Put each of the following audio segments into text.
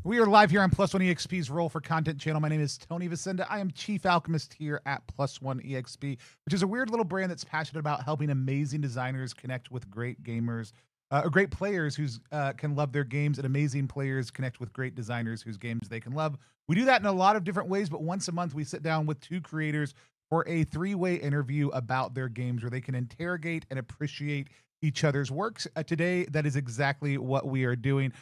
We are live here on Plus One EXP's Roll for Content channel. My name is Tony Vicenda. I am Chief Alchemist here at Plus One EXP, which is a weird little brand that's passionate about helping amazing designers connect with great gamers, or great players who can love their games, and amazing players connect with great designers whose games they can love. We do that in a lot of different ways, but once a month we sit down with two creators for a three-way interview about their games where they can interrogate and appreciate each other's works. Today, that is exactly what we are doing.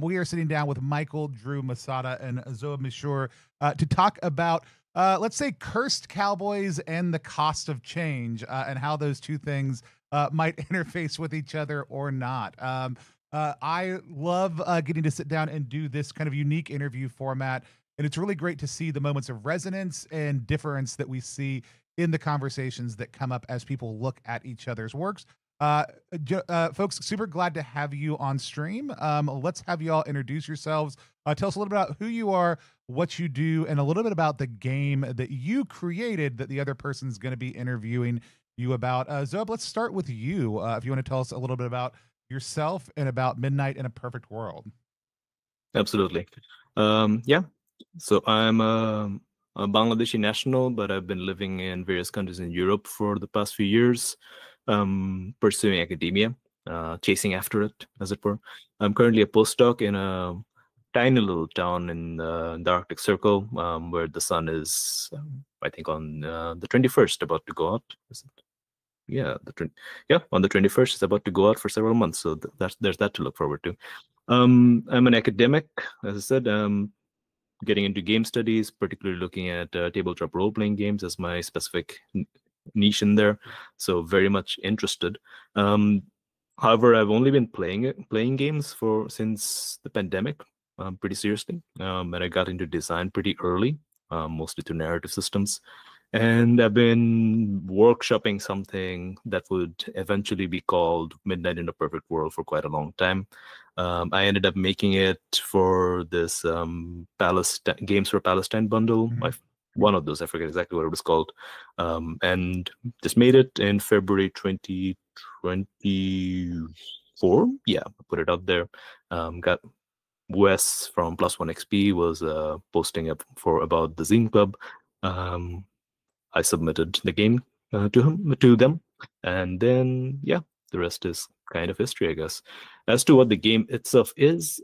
We are sitting down with Michael, Drew, Massatto, and Zoheb Mashiur to talk about, let's say, cursed cowboys and the cost of change, and how those two things might interface with each other or not. I love getting to sit down and do this kind of unique interview format, and it's really great to see the moments of resonance and difference that we see in the conversations that come up as people look at each other's works. Uh, Folks, super glad to have you on stream. Let's have you all introduce yourselves. Tell us a little bit about who you are, what you do, and a little bit about the game that you created that the other person's going to be interviewing you about. Zoheb, let's start with you. If you want to tell us a little bit about yourself and about Midnight in a Perfect World. Absolutely. Yeah. So I'm a Bangladeshi national, but I've been living in various countries in Europe for the past few years, pursuing academia, chasing after it, as it were. I'm currently a postdoc in a tiny little town in the Arctic Circle, where the sun is, I think, on the 21st, about to go out. Is it? Yeah, on the 21st, it's about to go out for several months. So there's that to look forward to. I'm an academic, as I said, getting into game studies, particularly looking at tabletop role-playing games as my specific niche in there. So very much interested. However, I've only been playing games since the pandemic, pretty seriously. And I got into design pretty early, mostly through narrative systems. And I've been workshopping something that would eventually be called Midnight in a Perfect World for quite a long time. I ended up making it for this Games for Palestine bundle. One of those, I forget exactly what it was called. And just made it in February 2024. Yeah, put it out there. Got Wes from Plus One XP was posting up about the Zine Club. I submitted the game to them, and then yeah, the rest is kind of history, I guess. As to what the game itself is,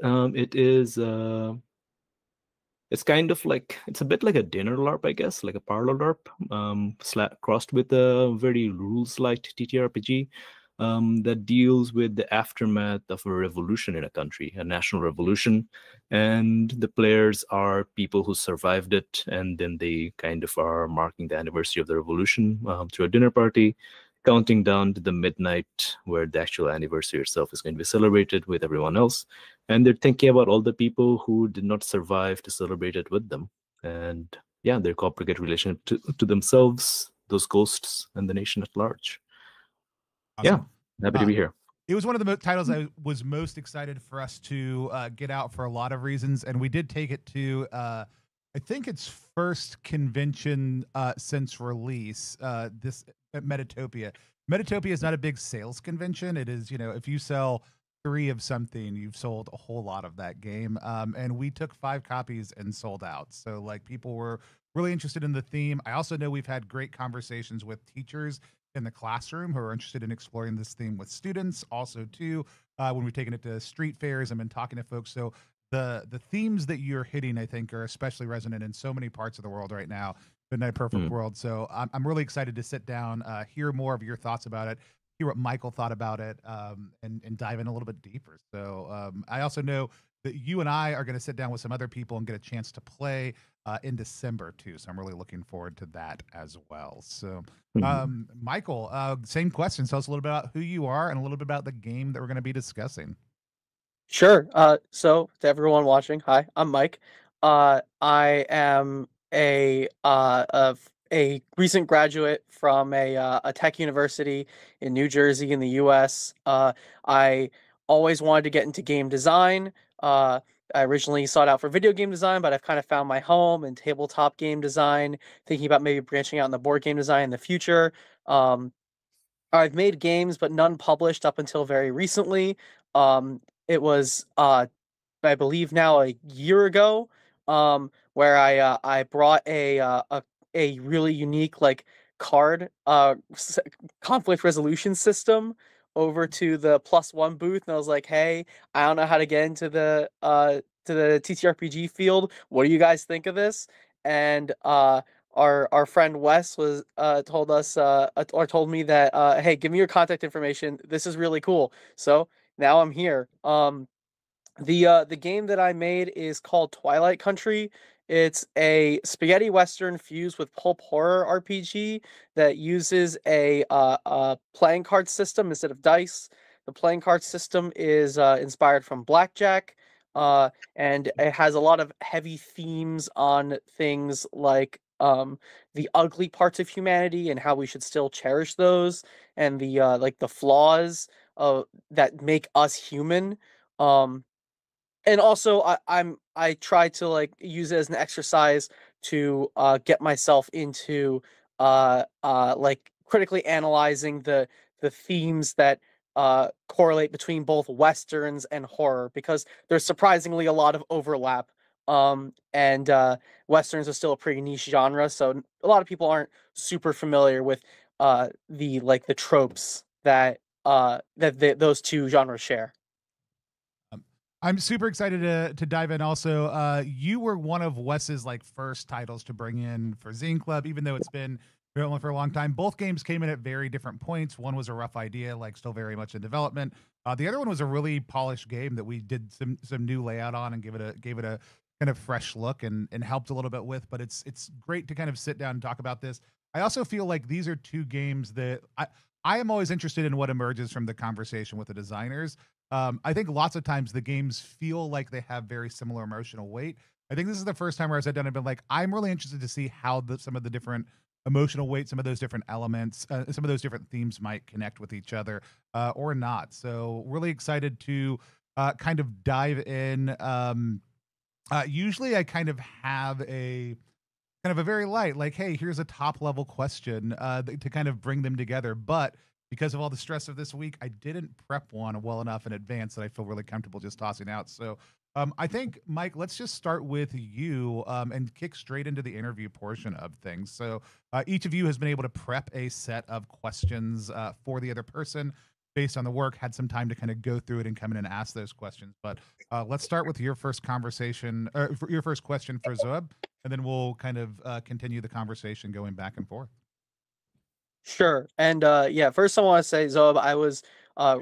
it's kind of like, it's a bit like a dinner LARP, I guess, like a parlor LARP, crossed with a very rules-light TTRPG that deals with the aftermath of a revolution in a country, a national revolution, and the players are people who survived it, and then they kind of are marking the anniversary of the revolution through a dinner party, counting down to the midnight where the actual anniversary itself is going to be celebrated with everyone else. And they're thinking about all the people who did not survive to celebrate it with them. And yeah, their complicated relation to themselves, those ghosts, and the nation at large. Awesome. Yeah, happy to be here. It was one of the titles I was most excited for us to get out for a lot of reasons, and we did take it to I think its first convention since release. This at Metatopia. Metatopia is not a big sales convention. It is, if you sell 3 of something, you've sold a whole lot of that game. And we took 5 copies and sold out. So like people were really interested in the theme. I also know we've had great conversations with teachers in the classroom who are interested in exploring this theme with students. Also, too, when we've taken it to street fairs and been talking to folks. So the themes that you're hitting, I think, are especially resonant in so many parts of the world right now. Midnight Perfect World. So I'm really excited to sit down, hear more of your thoughts about it, hear what Michael thought about it, and dive in a little bit deeper. So I also know that you and I are going to sit down with some other people and get a chance to play in December too. So I'm really looking forward to that as well. So Michael, same question. Tell us a little bit about who you are and a little bit about the game that we're going to be discussing. Sure. So to everyone watching, hi, I'm Mike. I am a recent graduate from a tech university in New Jersey in the U.S. I always wanted to get into game design. I originally sought out for video game design, but I've kind of found my home in tabletop game design, thinking about maybe branching out in the board game design in the future. I've made games, but none published up until very recently. It was I believe now a year ago, where I brought a really unique like card conflict resolution system over to the +1 booth, and I was like, hey, I don't know how to get into the TTRPG field. What do you guys think of this? And our friend Wes was told us or told me that hey, give me your contact information. This is really cool. So now I'm here. The game that I made is called Twilight Country. It's a spaghetti western fused with pulp horror RPG that uses a playing card system instead of dice. The playing card system is inspired from blackjack, and it has a lot of heavy themes on things like the ugly parts of humanity and how we should still cherish those, and the like the flaws that make us human. Um, and also I try to like use it as an exercise to get myself into like critically analyzing the themes that correlate between both westerns and horror, because there's surprisingly a lot of overlap, and westerns are still a pretty niche genre, so a lot of people aren't super familiar with the tropes that those two genres share. I'm super excited to dive in. Also, you were one of Wes's like first titles to bring in for Zine Club, even though it's been development for a long time. Both games came in at very different points. One was a rough idea, like still very much in development. The other one was a really polished game that we did some new layout on and gave it a kind of fresh look and helped a little bit with. But it's great to kind of sit down and talk about this. I also feel like these are two games that I am always interested in what emerges from the conversation with the designers. I think lots of times the games feel like they have very similar emotional weight. I think this is the first time where I sat down and been like, I'm really interested to see how some of the different emotional weight, some of those different elements, some of those different themes might connect with each other or not. So really excited to kind of dive in. Usually I kind of have a very light, like, hey, here's a top level question to kind of bring them together. But because of all the stress of this week, I didn't prep one well enough in advance that I feel really comfortable just tossing out. So I think, Mike, let's just start with you and kick straight into the interview portion of things. So each of you has been able to prep a set of questions for the other person based on the work, had some time to kind of go through it and come in and ask those questions. But let's start with your first conversation, or your first question for Zoheb, and then we'll kind of continue the conversation going back and forth. Sure. And yeah, first I want to say, Zoheb, I was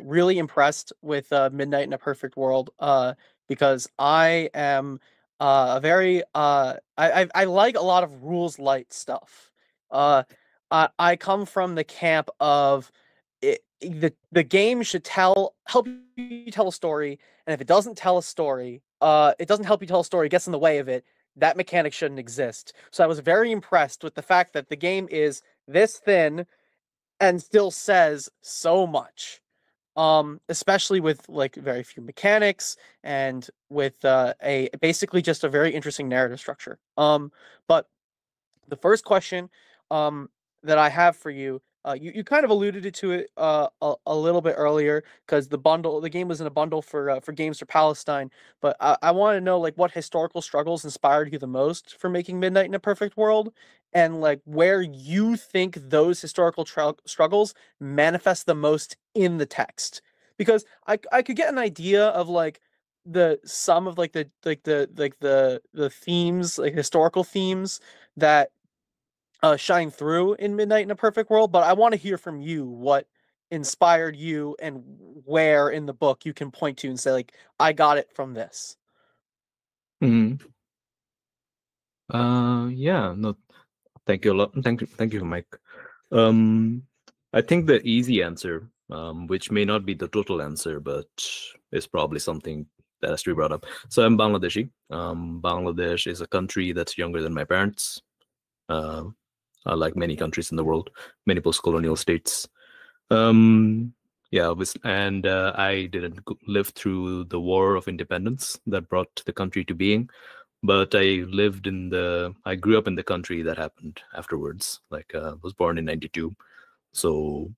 really impressed with Midnight in a Perfect World, because I am a very I like a lot of rules light stuff. I come from the camp of the game should help you tell a story, and if it doesn't tell a story, it doesn't help you tell a story, it gets in the way of it. That mechanic shouldn't exist. So I was very impressed with the fact that the game is this thin and still says so much, especially with like very few mechanics and with a basically just a very interesting narrative structure. But the first question that I have for you, you kind of alluded to it a little bit earlier, because the game was in a bundle for Games for Palestine. But I want to know like what historical struggles inspired you the most for making Midnight in a Perfect World, and like where you think those historical struggles manifest the most in the text. Because I could get an idea of like some of like the themes, like historical themes that shine through in Midnight in a Perfect World, but I want to hear from you what inspired you and where in the book you can point to and say like, I got it from this. Hmm. Yeah, no, thank you a lot. Thank you, Mike. I think the easy answer, which may not be the total answer, but is probably something that has to be brought up. So I'm Bangladeshi. Bangladesh is a country that's younger than my parents. Like many countries in the world, many post-colonial states. Yeah, and I didn't live through the War of Independence that brought the country to being, but I grew up in the country that happened afterwards. Like, was born in '92, so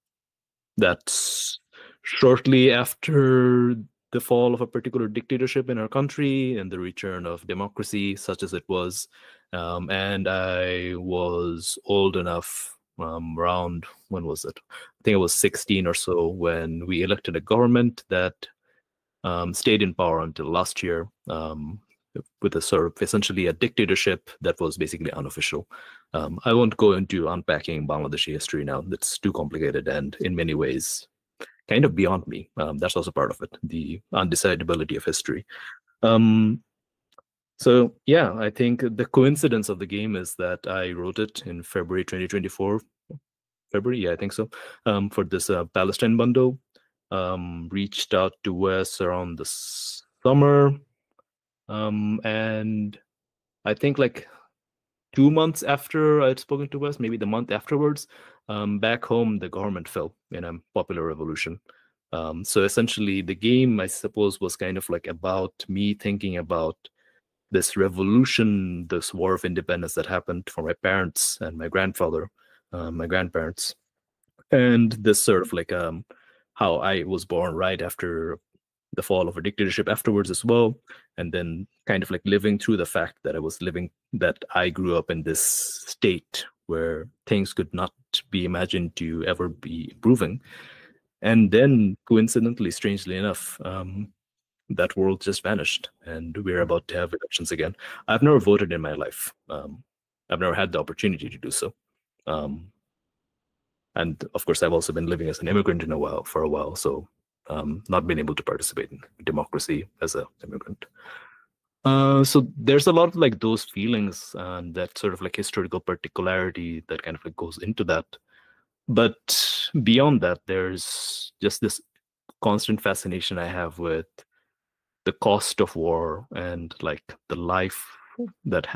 that's shortly after the fall of a particular dictatorship in our country and the return of democracy, such as it was. And I was old enough, around, when was it? I think I was 16 or so when we elected a government that stayed in power until last year, with a sort of essentially a dictatorship that was basically unofficial. I won't go into unpacking Bangladeshi history now. That's too complicated and in many ways kind of beyond me. That's also part of it, the undecidability of history. So yeah, I think the coincidence of the game is that I wrote it in February 2024. February, yeah, I think so, for this Palestine bundle. Reached out to Wes around the summer. And I think like 2 months after I'd spoken to Wes, maybe the month afterwards, back home, the government fell in a popular revolution. So essentially, the game, I suppose, was kind of like about me thinking about this revolution, this war of independence that happened for my parents and my grandfather, my grandparents, and this sort of like how I was born right after the fall of a dictatorship afterwards as well, and then kind of like living through the fact that I grew up in this state where things could not be imagined to ever be improving. And then coincidentally, strangely enough, that world just vanished and we're about to have elections again. I've never voted in my life. I've never had the opportunity to do so. And of course, I've also been living as an immigrant for a while, so not been able to participate in democracy as an immigrant. So there's a lot of like those feelings and that sort of like historical particularity that kind of like goes into that. But beyond that, there's just this constant fascination I have with the cost of war and like the life that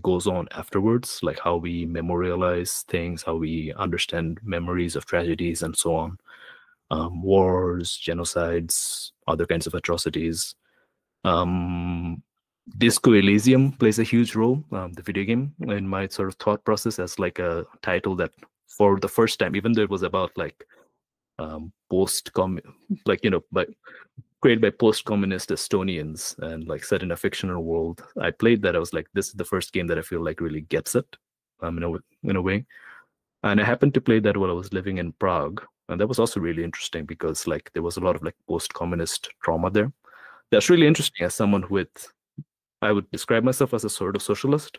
goes on afterwards, like how we memorialize things, how we understand memories of tragedies and so on. Wars, genocides, other kinds of atrocities. Disco Elysium plays a huge role, the video game, in my sort of thought process as like a title that for the first time, even though it was about like created by post-communist Estonians and like set in a fictional world, I played that. I was like, this is the first game that I feel like really gets it, in a way. And I happened to play that while I was living in Prague. And that was also really interesting because like there was a lot of like post-communist trauma there. That's really interesting as someone I would describe myself as a sort of socialist.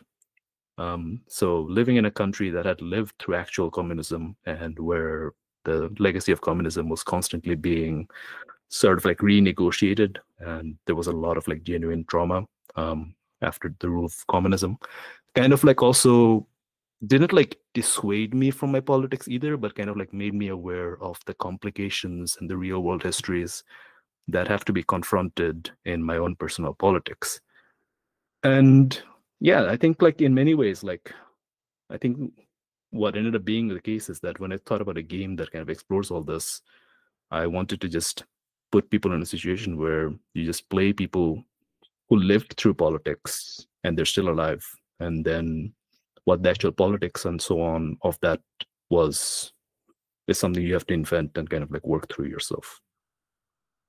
So living in a country that had lived through actual communism and where the legacy of communism was constantly being sort of like renegotiated, and there was a lot of like genuine trauma after the rule of communism. Kind of like also didn't like dissuade me from my politics either, but kind of like made me aware of the complications and the real world histories that have to be confronted in my own personal politics. And yeah, I think like in many ways, like I think what ended up being the case is that when I thought about a game that kind of explores all this, I wanted to just put people in a situation where you just play people who lived through politics and they're still alive, and then what the actual politics and so on of that is something you have to invent and kind of like work through yourself.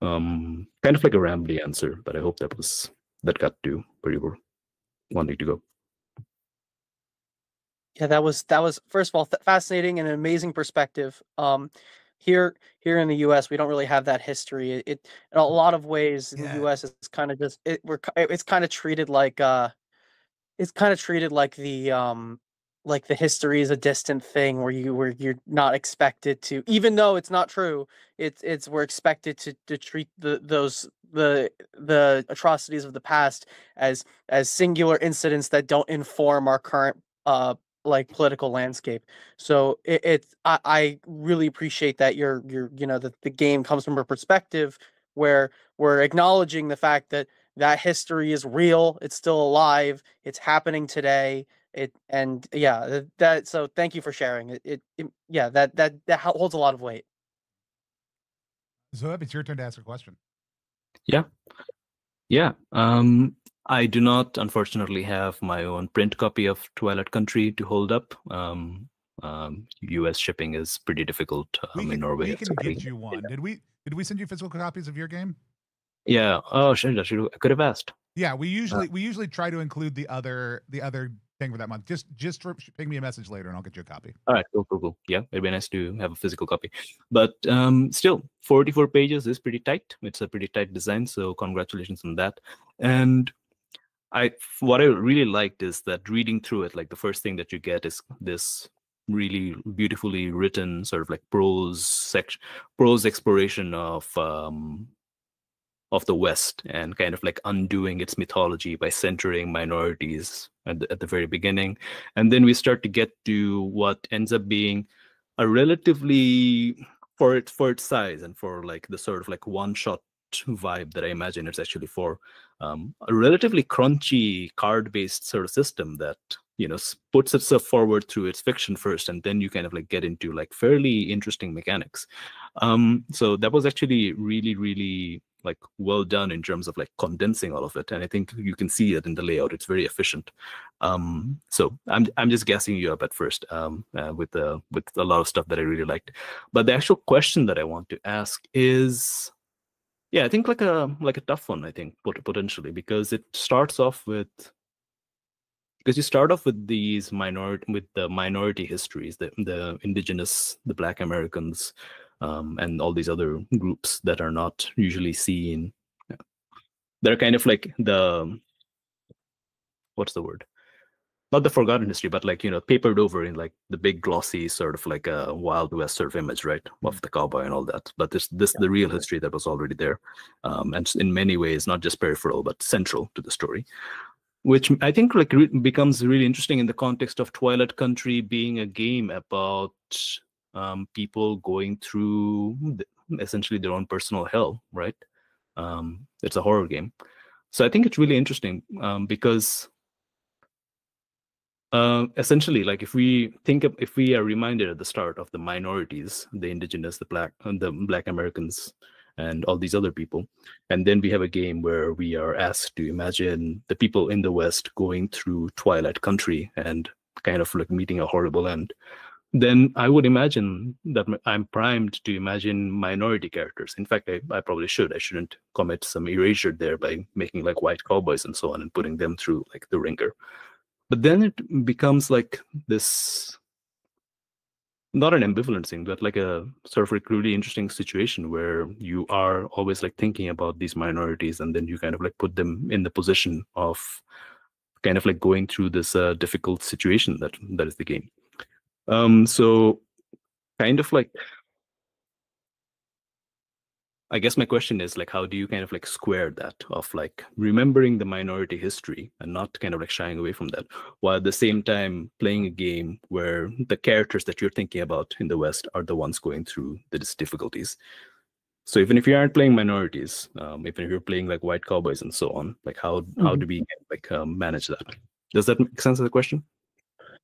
Kind of like a rambly answer, but I hope that got to where you were wanting to go. Yeah, that was first of all fascinating and an amazing perspective. Here in the U.S., we don't really have that history. It in a lot of ways in the U.S. it's kind of just it's kind of treated like the history is a distant thing where you're not expected to, even though it's not true. We're expected to treat the atrocities of the past as singular incidents that don't inform our current like political landscape. So I really appreciate that the game comes from a perspective where we're acknowledging the fact that history is real, it's still alive, it's happening today. So thank you for sharing it. That holds a lot of weight. Zoheb, it's your turn to ask a question. Yeah. I do not, unfortunately, have my own print copy of Twilight Country to hold up. U.S. shipping is pretty difficult in Norway. We can get you one. Did we send you physical copies of your game? Yeah. Oh, shit. I could have asked. Yeah, we usually try to include the other thing for that month. Just ping me a message later and I'll get you a copy. All right, cool. Yeah, it'd be nice to have a physical copy. But still, 44 pages is pretty tight. It's a pretty tight design, so congratulations on that. And what I really liked is that reading through it, like the first thing that you get is this really beautifully written sort of like prose exploration of the West and kind of like undoing its mythology by centering minorities at the very beginning. And then we start to get to what ends up being a relatively, for its size and for like the sort of like one-shot vibe that I imagine it's actually for, a relatively crunchy card-based sort of system that, you know, puts itself forward through its fiction first, and then you kind of like get into like fairly interesting mechanics. So that was actually really like well done in terms of like condensing all of it, and I think you can see it in the layout. It's very efficient. So I'm just gassing you up at first with a lot of stuff that I really liked. But the actual question that I want to ask is, yeah, I think like a tough one, I think, potentially, because it starts off with, because you start off with these minority histories, the indigenous, the Black Americans, and all these other groups that are not usually seen. They're kind of like what's the word? Not the forgotten history, but like, you know, papered over in like the big glossy sort of like a Wild West sort of image, right, of the cowboy and all that. But this the real history that was already there, and in many ways not just peripheral but central to the story, which I think like becomes really interesting in the context of Twilight Country being a game about people going through essentially their own personal hell, right? It's a horror game, so I think it's really interesting because essentially, like if we are reminded at the start of the minorities, the indigenous, the Black Americans, and all these other people, and then we have a game where we are asked to imagine the people in the West going through Twilight Country and kind of like meeting a horrible end, then I would imagine that I'm primed to imagine minority characters. In fact, I probably should. I shouldn't commit some erasure there by making like white cowboys and so on and putting them through like the ringer. But then it becomes like this, not an ambivalent thing, but like a sort of like really interesting situation where you are always like thinking about these minorities, and then you kind of like put them in the position of kind of like going through this difficult situation that is the game. So kind of like, I guess my question is like, how do you kind of like square that of like remembering the minority history and not kind of like shying away from that, while at the same time playing a game where the characters that you're thinking about in the West are the ones going through these difficulties? So even if you aren't playing minorities, even if you're playing like white cowboys and so on, like how do we like manage that? Does that make sense of the question?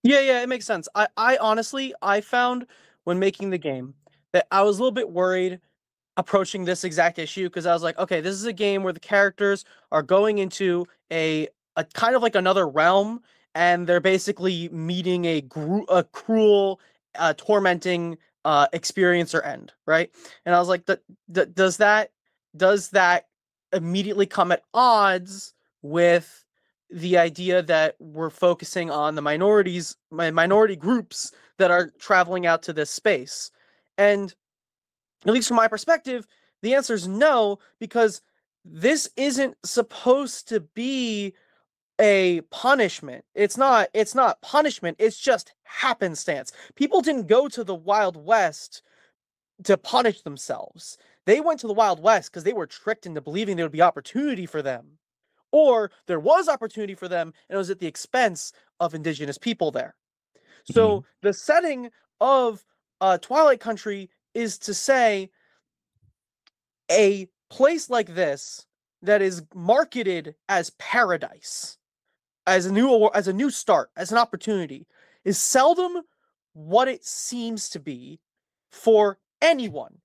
Yeah, it makes sense. I honestly, I found when making the game that I was a little bit worried approaching this exact issue, because I was like, okay, this is a game where the characters are going into a kind of like another realm, and they're basically meeting a cruel, tormenting experience or end, right? And I was like, does that immediately come at odds with the idea that we're focusing on the minority groups that are traveling out to this space? And at least from my perspective, the answer is no, because this isn't supposed to be a punishment. It's not punishment, it's just happenstance. People didn't go to the Wild West to punish themselves. They went to the Wild West because they were tricked into believing there would be opportunity for them. Or there was opportunity for them, and it was at the expense of indigenous people there. So the setting of Twilight Country is to say a place like this that is marketed as paradise, as a new start, as an opportunity, is seldom what it seems to be for anyone.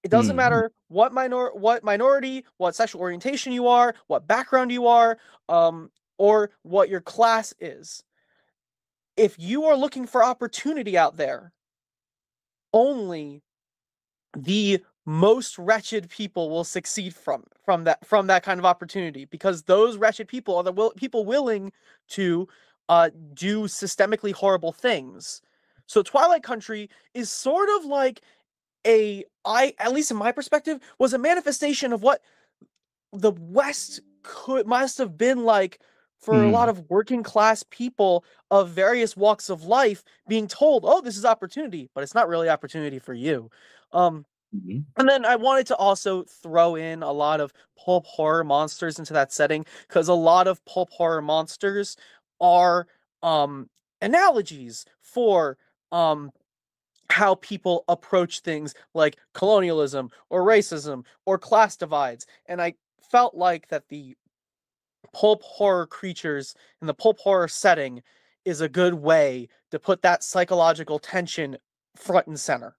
It doesn't matter what minority, what sexual orientation you are, what background you are, or what your class is. If you are looking for opportunity out there, only the most wretched people will succeed from that kind of opportunity, because those wretched people are the people willing to do systemically horrible things. So Twilight Country is sort of like at least in my perspective, was a manifestation of what the West must have been like for a lot of working class people of various walks of life, being told, "Oh, this is opportunity," but it's not really opportunity for you. And then I wanted to also throw in a lot of pulp horror monsters into that setting, because a lot of pulp horror monsters are analogies for how people approach things like colonialism or racism or class divides. And I felt like that the pulp horror creatures in the pulp horror setting is a good way to put that psychological tension front and center.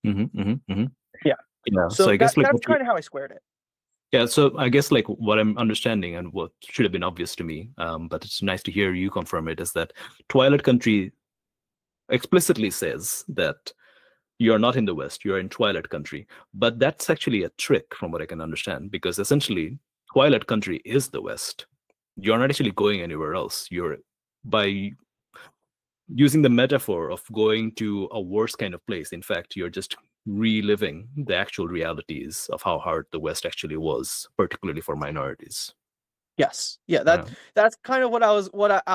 Yeah. So I guess that's kind of how I squared it. Yeah, so I guess like what I'm understanding and what should have been obvious to me, but it's nice to hear you confirm it, is that Twilight Country explicitly says that you're not in the West, you're in Twilight Country. But that's actually a trick from what I can understand, because essentially Twilight Country is the West. You're not actually going anywhere else. You're, by using the metaphor of going to a worse kind of place, in fact, you're just reliving the actual realities of how hard the West actually was, particularly for minorities. Yes. Yeah, that's kind of what I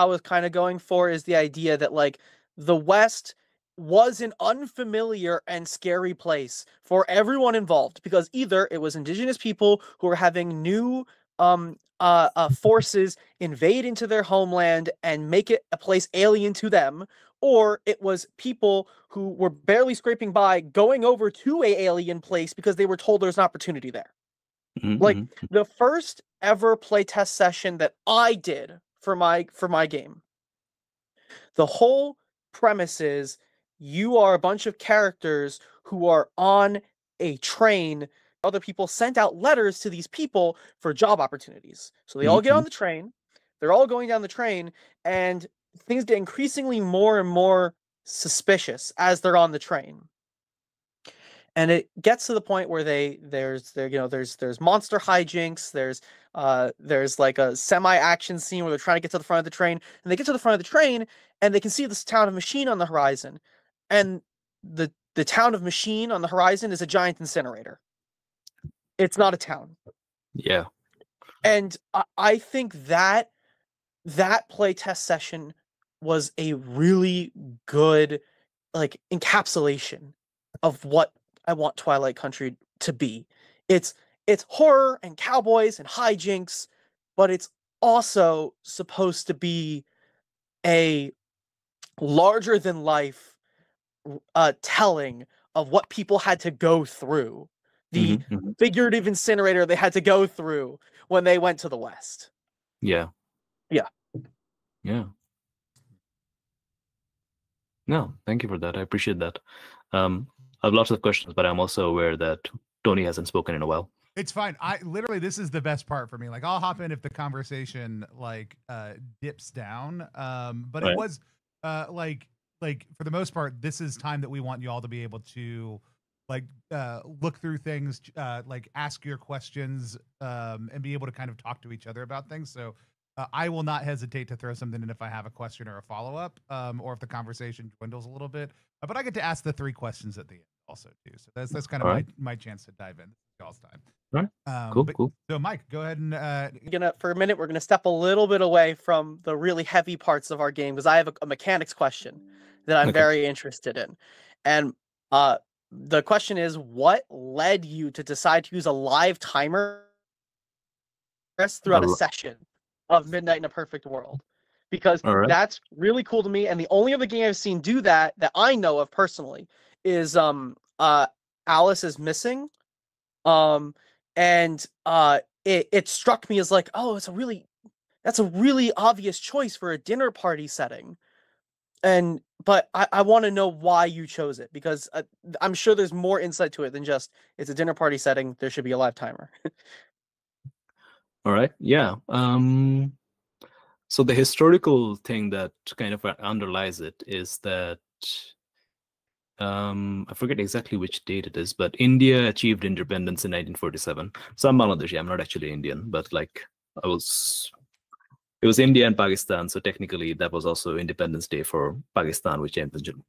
was kind of going for, is the idea that like the West was an unfamiliar and scary place for everyone involved, because either it was indigenous people who were having new forces invade into their homeland and make it a place alien to them, or it was people who were barely scraping by going over to a alien place because they were told there's an opportunity there. Like the first ever playtest session that I did for my game, the whole premise is you are a bunch of characters who are on a train. Other people sent out letters to these people for job opportunities. So they all get on the train. They're all going down the train, and things get increasingly more and more suspicious as they're on the train. And it gets to the point where there's monster hijinks, there's like a semi-action scene where they're trying to get to the front of the train, and they get to the front of the train and they can see this town of Machine on the horizon, and the town of Machine on the horizon is a giant incinerator. It's not a town. Yeah. And I think that playtest session was a really good like encapsulation of what I want Twilight Country to be. It's horror and cowboys and hijinks, but it's also supposed to be a larger than life telling of what people had to go through, the figurative incinerator they had to go through when they went to the West. Yeah. No, thank you for that. I appreciate that. I have lots of questions, but I'm also aware that Tony hasn't spoken in a while. It's fine. This is the best part for me. Like, I'll hop in if the conversation like dips down. But it was like for the most part, this is time that we want you all to be able to like look through things, like ask your questions, and be able to kind of talk to each other about things. So I will not hesitate to throw something in if I have a question or a follow-up, or if the conversation dwindles a little bit. But I get to ask the 3 questions at the end also too. So that's kind of my chance to dive in. Y'all's time. Right. Cool. So Mike, go ahead and for a minute, we're gonna step a little bit away from the really heavy parts of our game, because I have a mechanics question that I'm very interested in. And the question is, what led you to decide to use a live timer throughout a session of Midnight in a Perfect World? Because that's really cool to me, and the only other game I've seen do that I know of personally is Alice is Missing. And it struck me as like, oh, that's a really obvious choice for a dinner party setting. But I want to know why you chose it, because I'm sure there's more insight to it than just it's a dinner party setting, there should be a live timer. All right. Yeah. So the historical thing that kind of underlies it is that I forget exactly which date it is, but India achieved independence in 1947. So I'm Bangladeshi. I'm not actually Indian, but like I was. It was India and Pakistan, so technically that was also Independence Day for Pakistan, which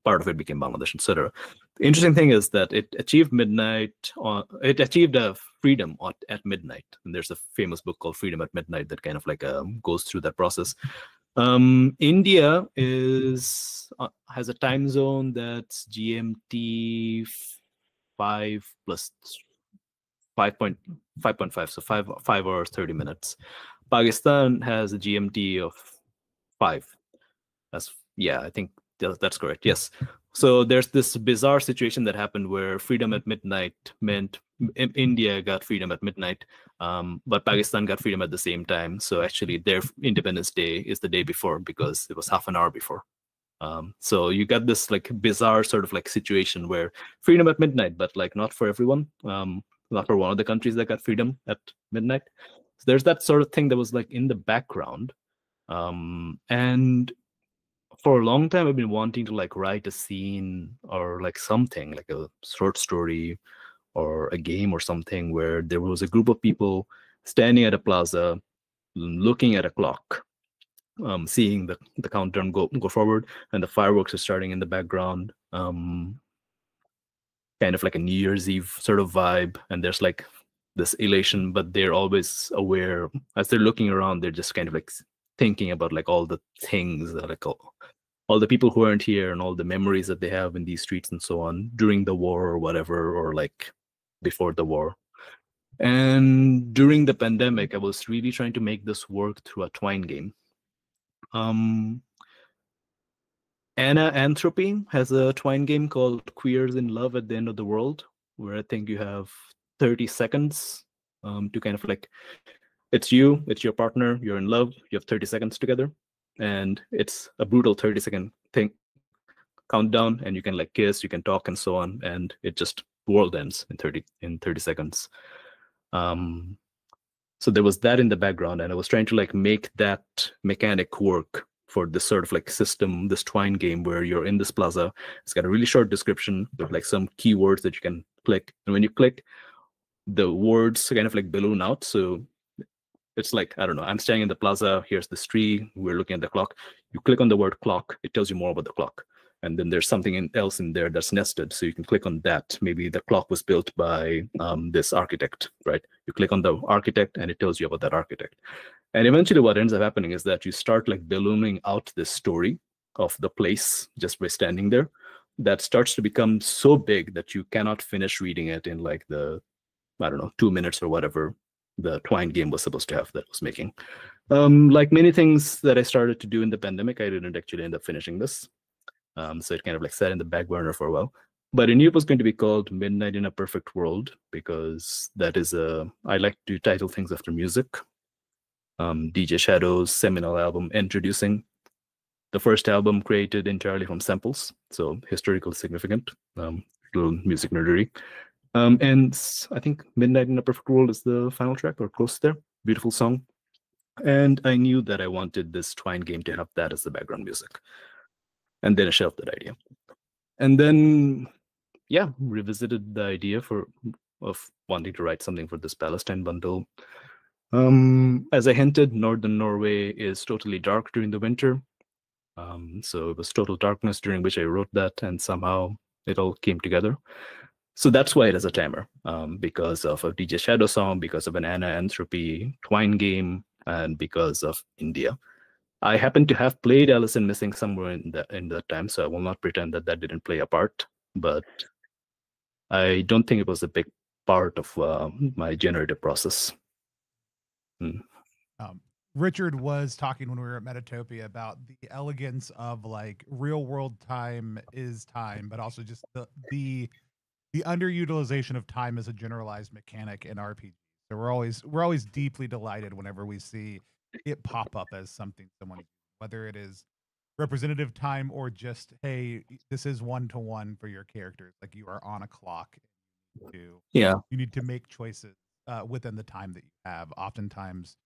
part of it became Bangladesh, etc. The interesting thing is that it achieved it achieved a freedom at midnight, and there's a famous book called Freedom at Midnight that kind of like goes through that process. India has a time zone that's GMT 5 plus 5.5, so 5 hours 30 minutes. Pakistan has a GMT of 5. I think that's correct. Yes. So there's this bizarre situation that happened where freedom at midnight meant India got freedom at midnight, but Pakistan got freedom at the same time. So actually, their Independence Day is the day before because it was half an hour before. So you got this like bizarre sort of like situation where freedom at midnight, but like not for everyone. Not for one of the countries that got freedom at midnight. So there's that sort of thing that was like in the background. And for a long time, I've been wanting to like write a scene or like something like a short story or a game or something where there was a group of people standing at a plaza, looking at a clock, seeing the countdown go forward, and the fireworks are starting in the background. Kind of like a New Year's Eve sort of vibe, and there's like this elation, but they're always aware as they're looking around. They're just kind of like thinking about like all the things that like all the people who aren't here and all the memories that they have in these streets and so on during the war or whatever, or like before the war. And during the pandemic, I was really trying to make this work through a Twine game. Anna Anthropy has a Twine game called Queers in Love at the End of the World, where I think you have 30 seconds to kind of like, it's your partner, you're in love, you have 30 seconds together. And it's a brutal 30-second countdown, and you can like kiss, you can talk and so on. And it just world ends in 30 seconds. So there was that in the background, and I was trying to like make that mechanic work for this sort of like system, this Twine game where you're in this plaza. It's got a really short description with like some keywords that you can click. And when you click, the words kind of like balloon out. So it's like, I don't know, I'm standing in the plaza, here's this tree, we're looking at the clock. You click on the word clock, it tells you more about the clock. And then there's something else in there that's nested. So you can click on that. Maybe the clock was built by this architect, right? You click on the architect and it tells you about that architect. And eventually what ends up happening is that you start like ballooning out this story of the place just by standing there. That starts to become so big that you cannot finish reading it in like the, I don't know, 2 minutes or whatever the Twine game was supposed to have that was making. Like many things that I started to do in the pandemic, I didn't actually end up finishing this. So it kind of like sat in the back burner for a while. But I knew it was going to be called Midnight in a Perfect World because that is I like to title things after music. DJ Shadow's seminal album, Introducing, the first album created entirely from samples, so historically significant, little music nerdery. And I think Midnight in a Perfect World is the final track or close there. Beautiful song. And I knew that I wanted this Twine game to have that as the background music. And then I shelved that idea. And then, yeah, revisited the idea of wanting to write something for this Palestine bundle. As I hinted, Northern Norway is totally dark during the winter. So it was total darkness during which I wrote that, and somehow it all came together. So that's why it has a timer, because of a DJ Shadow song, because of an Anna Anthropy Twine game, and because of India. I happen to have played Alison Missing somewhere in that time, so I will not pretend that didn't play a part. But I don't think it was a big part of my generative process. Richard was talking when we were at Metatopia about the elegance of like real world time is time, but also just the underutilization of time as a generalized mechanic in RPG. So we're always deeply delighted whenever we see it pop up as something someone, whether it is representative time or just, hey, this is 1-to-1 for your characters. Like you are on a clock. You need to make choices within the time that you have. Oftentimes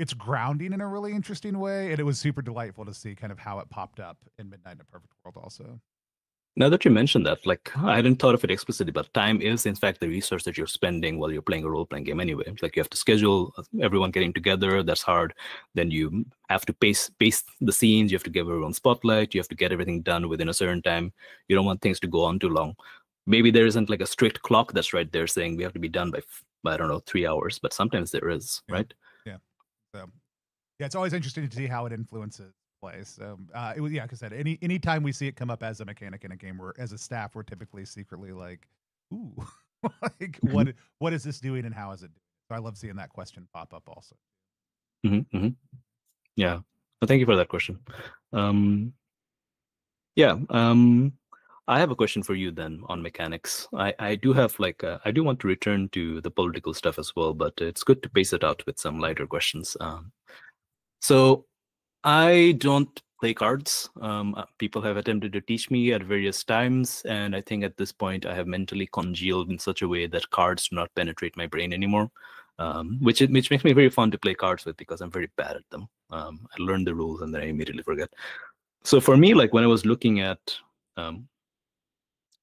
it's grounding in a really interesting way, and it was super delightful to see kind of how it popped up in Midnight in a Perfect World also. Now that you mentioned that, like, I hadn't thought of it explicitly, but time is in fact the resource that you're spending while you're playing a role-playing game anyway. It's like you have to schedule everyone getting together. That's hard. Then you have to pace the scenes. You have to give everyone spotlight. You have to get everything done within a certain time. You don't want things to go on too long. Maybe there isn't like a strict clock that's right there saying we have to be done by, I don't know, 3 hours, but sometimes there is, right? Yeah. So, yeah, it's always interesting to see how it influences play. So, it was, yeah, like I said, any time we see it come up as a mechanic in a game, as a staff, we're typically secretly like, ooh, like what is this doing and how is it doing? So I love seeing that question pop up also. Yeah. Well, thank you for that question. Yeah. I have a question for you then on mechanics. I do have like I do want to return to the political stuff as well, but it's good to pace it out with some lighter questions. So I don't play cards. People have attempted to teach me at various times, and I think at this point I have mentally congealed in such a way that cards do not penetrate my brain anymore, which makes me very fun to play cards with because I'm very bad at them. I learn the rules and then I immediately forget. So for me, like when I was looking at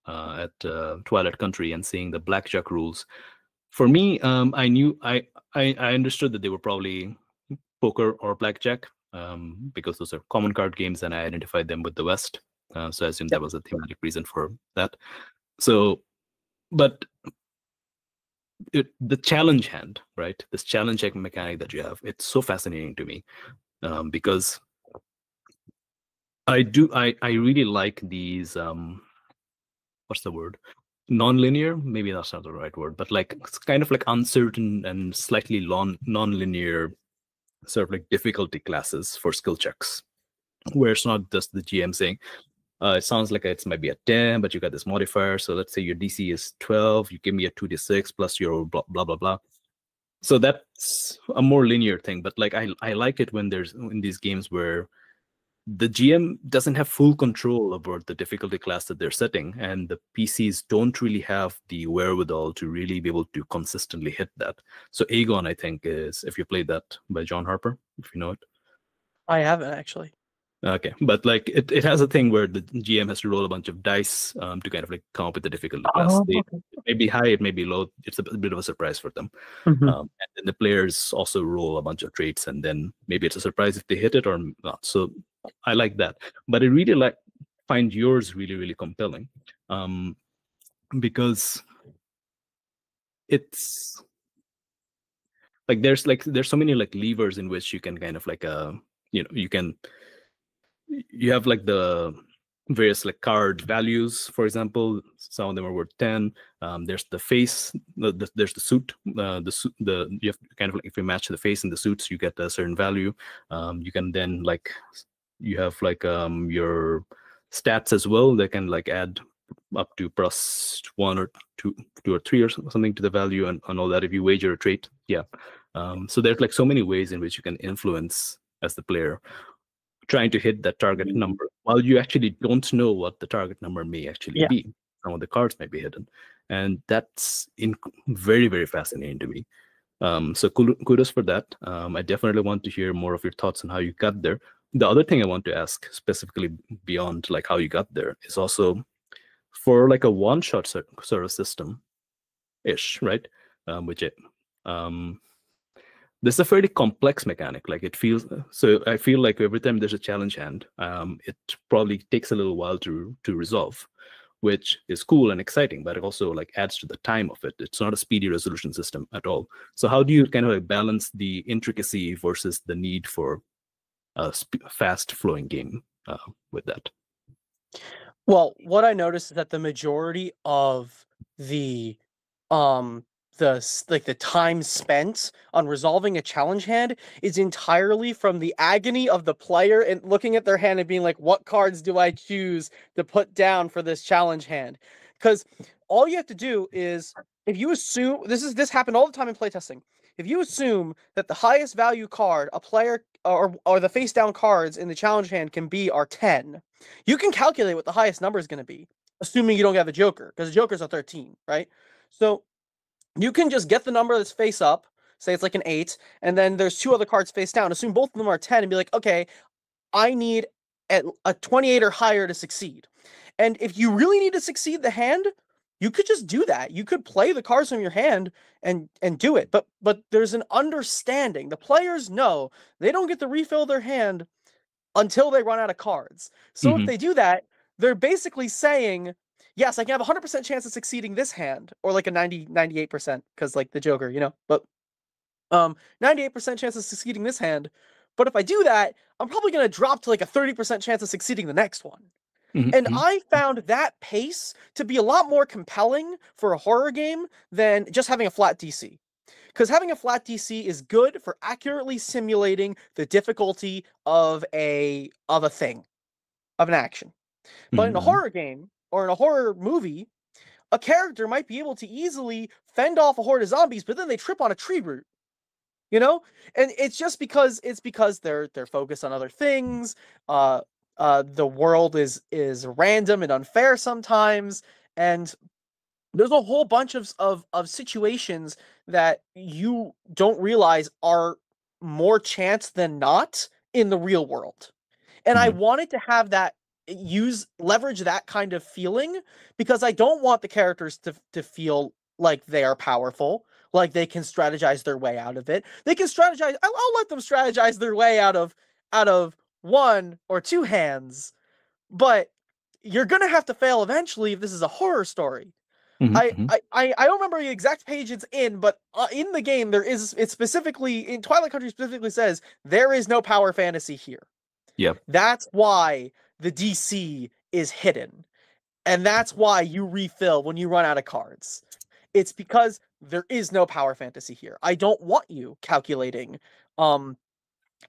Twilight Country and seeing the blackjack rules, for me, I understood that they were probably poker or blackjack, because those are common card games, and I identified them with the West. So I assume that was a thematic reason for that. So, but the challenge hand, right? This challenge mechanic that you have, it's so fascinating to me, because I really like these, what's the word? Non-linear, maybe that's not the right word, but like it's kind of like uncertain and slightly non-linear sort of like difficulty classes for skill checks, where it's not just the GM saying, it sounds like it might be a 10, but you got this modifier. So let's say your DC is 12, you give me a 2d6 plus your blah, blah, blah, blah. So that's a more linear thing. But like I like it when there's in these games where the GM doesn't have full control over the difficulty class that they're setting, and the PCs don't really have the wherewithal to really be able to consistently hit that. So Aegon, I think, is, if you played that by John Harper, if you know it. I haven't actually. Okay, but like it has a thing where the GM has to roll a bunch of dice to kind of like come up with the difficulty class. It may be high, it may be low. It's a bit of a surprise for them. And then the players also roll a bunch of traits, and then maybe it's a surprise if they hit it or not. So I like that, but I really find yours really, really compelling, because it's like there's so many like levers in which you can kind of like you have like the various like card values. For example, some of them are worth 10. There's the face, there's the suit, you have to kind of like, if you match the face and the suits, you get a certain value. You can then like, you have like your stats as well that can like add up to +1 or 2 or 3 or something to the value and all that if you wager a trait. Yeah. So there's like so many ways in which you can influence as the player, trying to hit that target number while you actually don't know what the target number may actually be. Some of the cards might be hidden, and that's very, very fascinating to me. So kudos for that. I definitely want to hear more of your thoughts on how you got there. The other thing I want to ask specifically beyond like how you got there is also for like a one-shot sort of system ish, right? This is a fairly complex mechanic. Like it feels, so I feel like every time there's a challenge hand, it probably takes a little while to resolve, which is cool and exciting, but it also like adds to the time of it. It's not a speedy resolution system at all. So how do you kind of like balance the intricacy versus the need for a fast flowing game with that? Well, what I noticed is that the majority of the time spent on resolving a challenge hand is entirely from the agony of the player and looking at their hand and being like, what cards do I choose to put down for this challenge hand? Because all you have to do is, if you assume, this happened all the time in playtesting, if you assume that the highest value card a player or the face down cards in the challenge hand can be are 10, you can calculate what the highest number is going to be, assuming you don't have a joker, because the joker's a 13, right? So you can just get the number that's face up, say it's like an 8, and then there's 2 other cards face down. Assume both of them are 10 and be like, okay, I need a 28 or higher to succeed. And if you really need to succeed the hand, you could just do that. You could play the cards from your hand and do it. But there's an understanding. The players know they don't get to refill their hand until they run out of cards. So if they do that, they're basically saying, yes, I can have a 100% chance of succeeding this hand, or like a 98%, because like the Joker, you know, but 98% chance of succeeding this hand. But if I do that, I'm probably going to drop to like a 30% chance of succeeding the next one. And I found that pace to be a lot more compelling for a horror game than just having a flat DC. Because having a flat DC is good for accurately simulating the difficulty of a thing, of an action. But in a horror game, or in a horror movie, a character might be able to easily fend off a horde of zombies, but then they trip on a tree root. You know? And it's just because they're focused on other things. The world is random and unfair sometimes, and there's a whole bunch of situations that you don't realize are more chance than not in the real world. And I wanted to have that leverage that kind of feeling, because I don't want the characters to feel like they are powerful, like they can strategize their way out of it. They can strategize. I'll let them strategize their way out of one or two hands, but you're gonna have to fail eventually if this is a horror story. I don't remember the exact page it's in, but in the game it specifically, in Twilight Country specifically says there is no power fantasy here. Yeah. That's why the DC is hidden. And that's why you refill when you run out of cards. It's because there is no power fantasy here. I don't want you calculating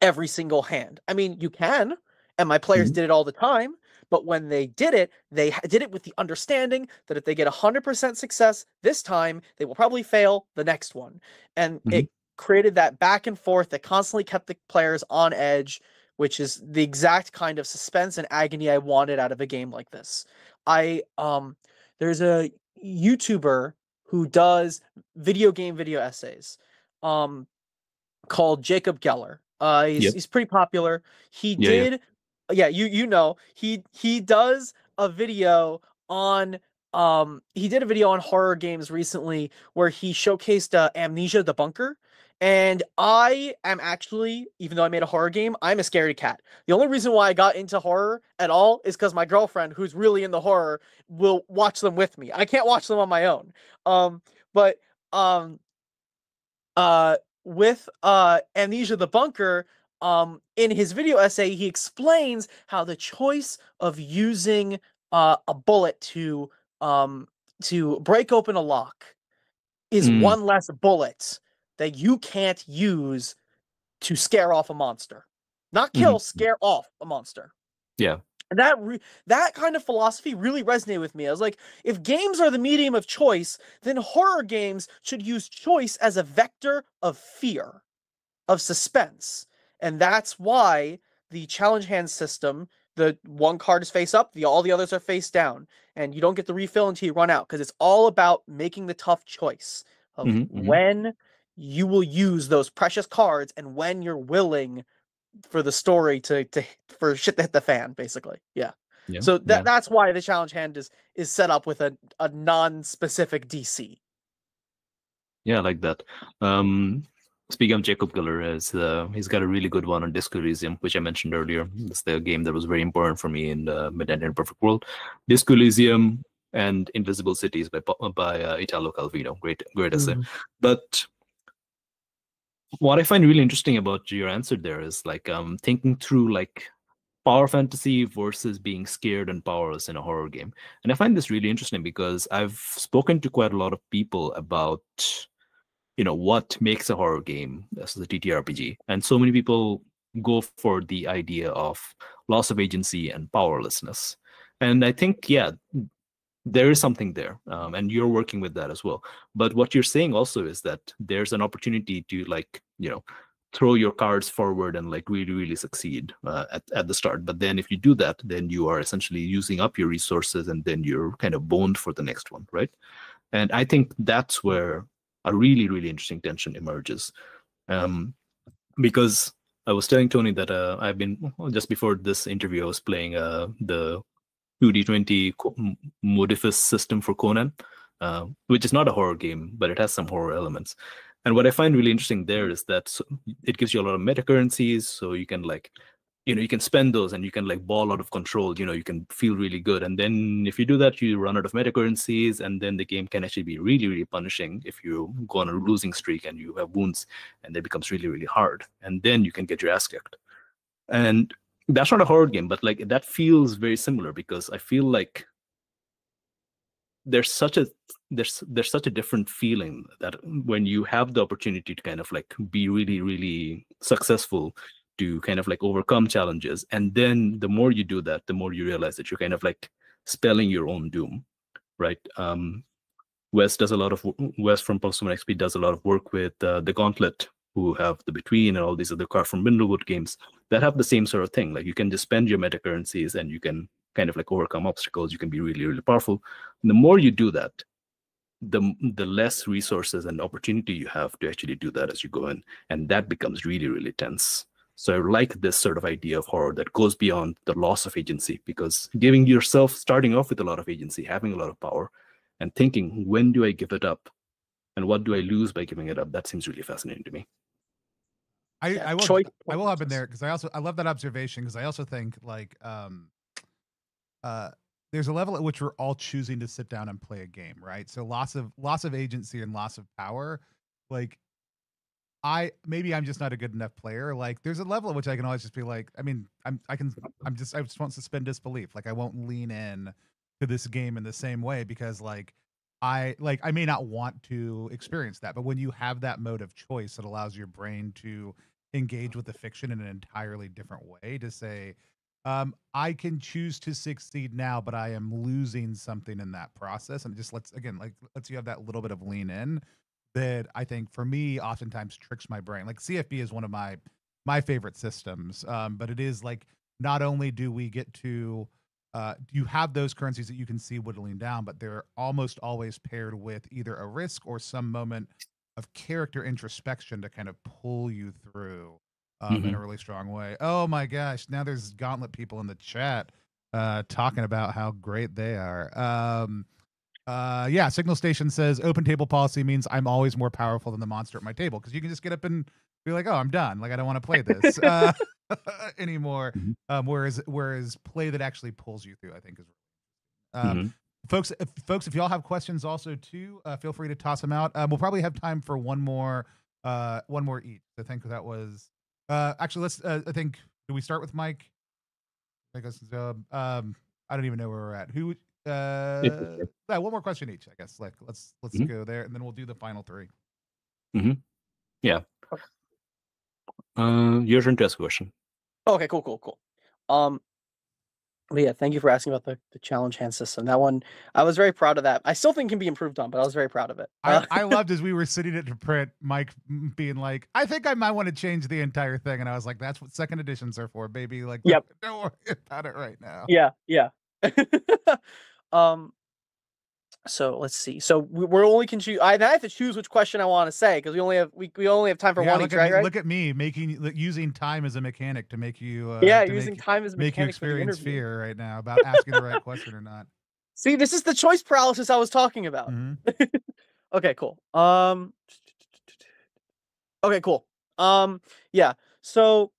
every single hand. I mean, you can, and my players did it all the time, but when they did it with the understanding that if they get 100% success this time, they will probably fail the next one. And it created that back and forth that constantly kept the players on edge, which is the exact kind of suspense and agony I wanted out of a game like this. There's a YouTuber who does video essays, called Jacob Geller. He's pretty popular. He did he does a video on horror games recently where he showcased Amnesia the Bunker. And I am actually, even though I made a horror game, I'm a scaredy cat. The only reason why I got into horror at all is because my girlfriend, who's really into horror, will watch them with me. I can't watch them on my own. With Amnesia the Bunker, in his video essay, he explains how the choice of using a bullet to break open a lock is one less bullet that you can't use to scare off a monster. Not kill, scare off a monster. Yeah. And that kind of philosophy really resonated with me. I was like, if games are the medium of choice, then horror games should use choice as a vector of fear, of suspense. And that's why the challenge hand system, the one card is face up, all the others are face down, and you don't get the refill until you run out, because it's all about making the tough choice of when you will use those precious cards and when you're willing for the story for shit to hit the fan, basically. So that's why the challenge hand is set up with a non-specific DC. Yeah, I like that. Speaking of Jacob Geller, he's got a really good one on Disco Elysium, which I mentioned earlier. It's the game that was very important for me in the Midnight and Perfect World. Disco Elysium and Invisible Cities by Italo Calvino. Great essay. But what I find really interesting about your answer there is like thinking through like power fantasy versus being scared and powerless in a horror game. And I find this really interesting because I've spoken to quite a lot of people about, you know, what makes a horror game as a TTRPG. And so many people go for the idea of loss of agency and powerlessness. And I think, there is something there, and you're working with that as well. But what you're saying also is that there's an opportunity to, like, you know, throw your cards forward and like really, really succeed at the start. But then if you do that, then you are essentially using up your resources, and then you're kind of boned for the next one, right? And I think that's where a really, really interesting tension emerges. Because I was telling Tony that I've been, just before this interview, I was playing the 2d20 modifus system for Conan, which is not a horror game, but it has some horror elements. And what I find really interesting there is that it gives you a lot of meta currencies, so you can like, you can spend those and you can like ball out of control. You can feel really good. And then if you do that, you run out of meta currencies, and then the game can actually be really, really punishing if you go on a losing streak and you have wounds, and it becomes really, really hard. And then you can get your ass kicked. And that's not a horror game, but like that feels very similar, because I feel like there's such a different feeling that when you have the opportunity to kind of like be really, really successful, to kind of like overcome challenges, and then the more you do that, the more you realize that you're kind of like spelling your own doom, right? Wes from Plus One XP does a lot of work with the Gauntlet, who have the Between and all these other Carl from Brindlewood games that have the same sort of thing. Like you can just spend your meta currencies and you can kind of like overcome obstacles. You can be really, really powerful. And the more you do that, the less resources and opportunity you have to actually do that as you go in. And that becomes really, really tense. So I like this sort of idea of horror that goes beyond the loss of agency, because giving yourself, starting off with a lot of agency, having a lot of power, and thinking, when do I give it up? And what do I lose by giving it up? That seems really fascinating to me. I will hop in there, because I love that observation, because I also think like there's a level at which we're all choosing to sit down and play a game, right? So loss of agency and loss of power. Like maybe I'm just not a good enough player. Like there's a level at which I can always just be like, I mean, I just won't suspend disbelief. Like I won't lean in to this game in the same way, because I may not want to experience that. But when you have that mode of choice, it allows your brain to engage with the fiction in an entirely different way, to say, I can choose to succeed now, but I am losing something in that process. And it just lets you have that little bit of lean in that I think for me oftentimes tricks my brain. Like CFB is one of my favorite systems, but it is like, not only do we get to you have those currencies that you can see whittling down, but they're almost always paired with either a risk or some moment of character introspection to kind of pull you through in a really strong way. Oh my gosh, now there's Gauntlet people in the chat talking about how great they are. Yeah, Signal Station says open table policy means I'm always more powerful than the monster at my table, because you can just get up and be like, oh, I'm done. Like I don't want to play this anymore. Whereas play that actually pulls you through, I think, is folks. If y'all have questions also too, feel free to toss them out. We'll probably have time for one more each. I think that was actually let's. I think, do we start with Mike? I guess I don't even know where we're at. Who? One more question each, I guess. Like let's go there, and then we'll do the final three. Yeah. Your turn to ask a question. Okay, cool. But yeah, thank you for asking about the challenge hand system. That one, I was very proud of that. I still think can be improved on, but I was very proud of it. I loved, as we were sitting at the print, Mike being like, I think I might want to change the entire thing. And I was like, that's what second editions are for, baby. Like, yep. Don't worry about it right now. Yeah. So let's see. So we're only can choose. I have to choose which question I want to say, because we only have time for one each, right? Look at me using time as a mechanic to make you. Time as a mechanic make you experience fear right now about asking the right question or not. See, this is the choice paralysis I was talking about. Okay, cool. Okay, cool. Yeah. So,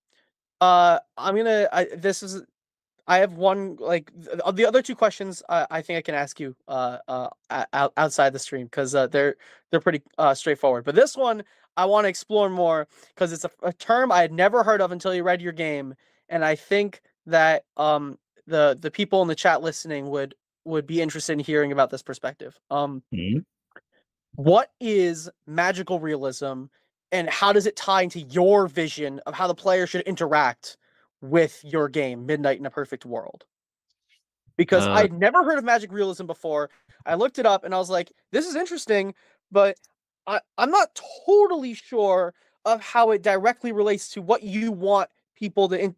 I have one, like the other two questions I think I can ask you outside the stream, because they're pretty straightforward. But this one I want to explore more, because it's a term I had never heard of until you read your game, and I think that the people in the chat listening would be interested in hearing about this perspective. What is magical realism, and how does it tie into your vision of how the player should interact with your game, Midnight in a Perfect World? Because I'd never heard of magic realism before. I looked it up and I was like, this is interesting, but I'm not totally sure of how it directly relates to what you want people to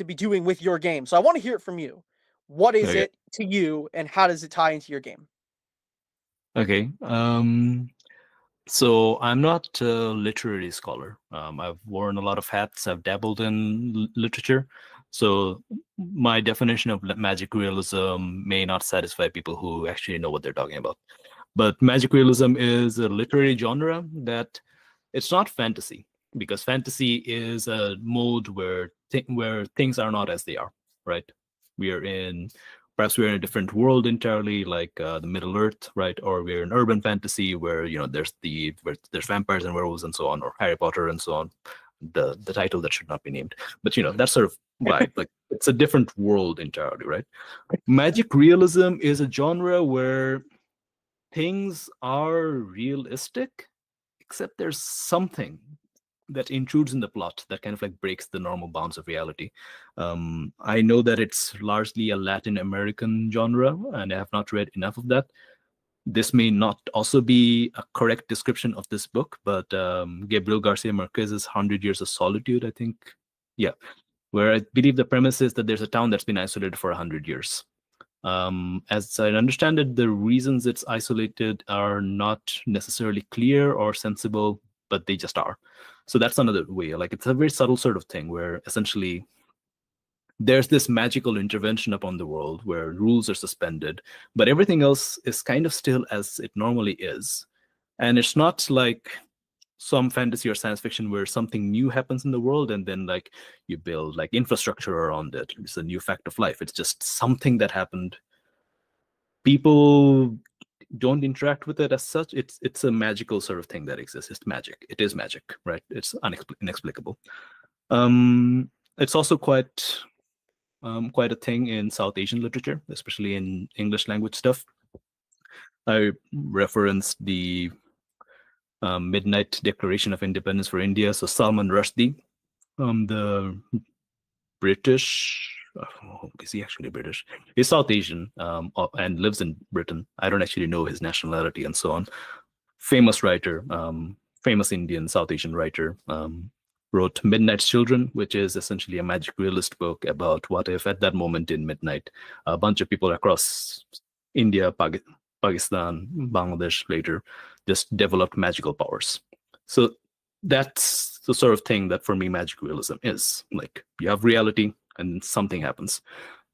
be doing with your game. So I want to hear it from you. What is it to you, and how does it tie into your game? Okay. So I'm not a literary scholar. I've worn a lot of hats. I've dabbled in literature. So my definition of magic realism may not satisfy people who actually know what they're talking about. But magic realism is a literary genre that it's not fantasy, because fantasy is a mode where things are not as they are, right? Perhaps we're in a different world entirely, like the Middle Earth, right? Or we're in urban fantasy where there's vampires and werewolves and so on, or Harry Potter and so on. The title that should not be named, but that sort of vibe. Like it's a different world entirely, right? Magic realism is a genre where things are realistic, except there's something that intrudes in the plot that kind of like breaks the normal bounds of reality. I know that it's largely a Latin American genre, and I have not read enough of that. This may not also be a correct description of this book, but Gabriel Garcia Marquez's 100 Years of Solitude, I think, yeah, where I believe the premise is that there's a town that's been isolated for 100 years. As I understand it, the reasons it's isolated are not necessarily clear or sensible, but they just are. So that's another way. Like it's a very subtle sort of thing where essentially there's this magical intervention upon the world where rules are suspended, but everything else is kind of still as it normally is. And it's not like some fantasy or science fiction where something new happens in the world and then like you build like infrastructure around it. It's a new fact of life. It's just something that happened. People don't interact with it as such. It's a magical sort of thing that exists. It's magic. It is magic, right? It's inexplicable. It's also quite a thing in South Asian literature, especially in English language stuff. I referenced the Midnight Declaration of Independence for India. So Salman Rushdie, the British, is he actually British? He's South Asian and lives in Britain. I don't actually know his nationality and so on. Famous writer, famous Indian South Asian writer, wrote Midnight's Children, which is essentially a magic realist book about what if at that moment in midnight, a bunch of people across India, Pakistan, Bangladesh later, just developed magical powers. So that's the sort of thing that for me magic realism is. Like you have reality and something happens.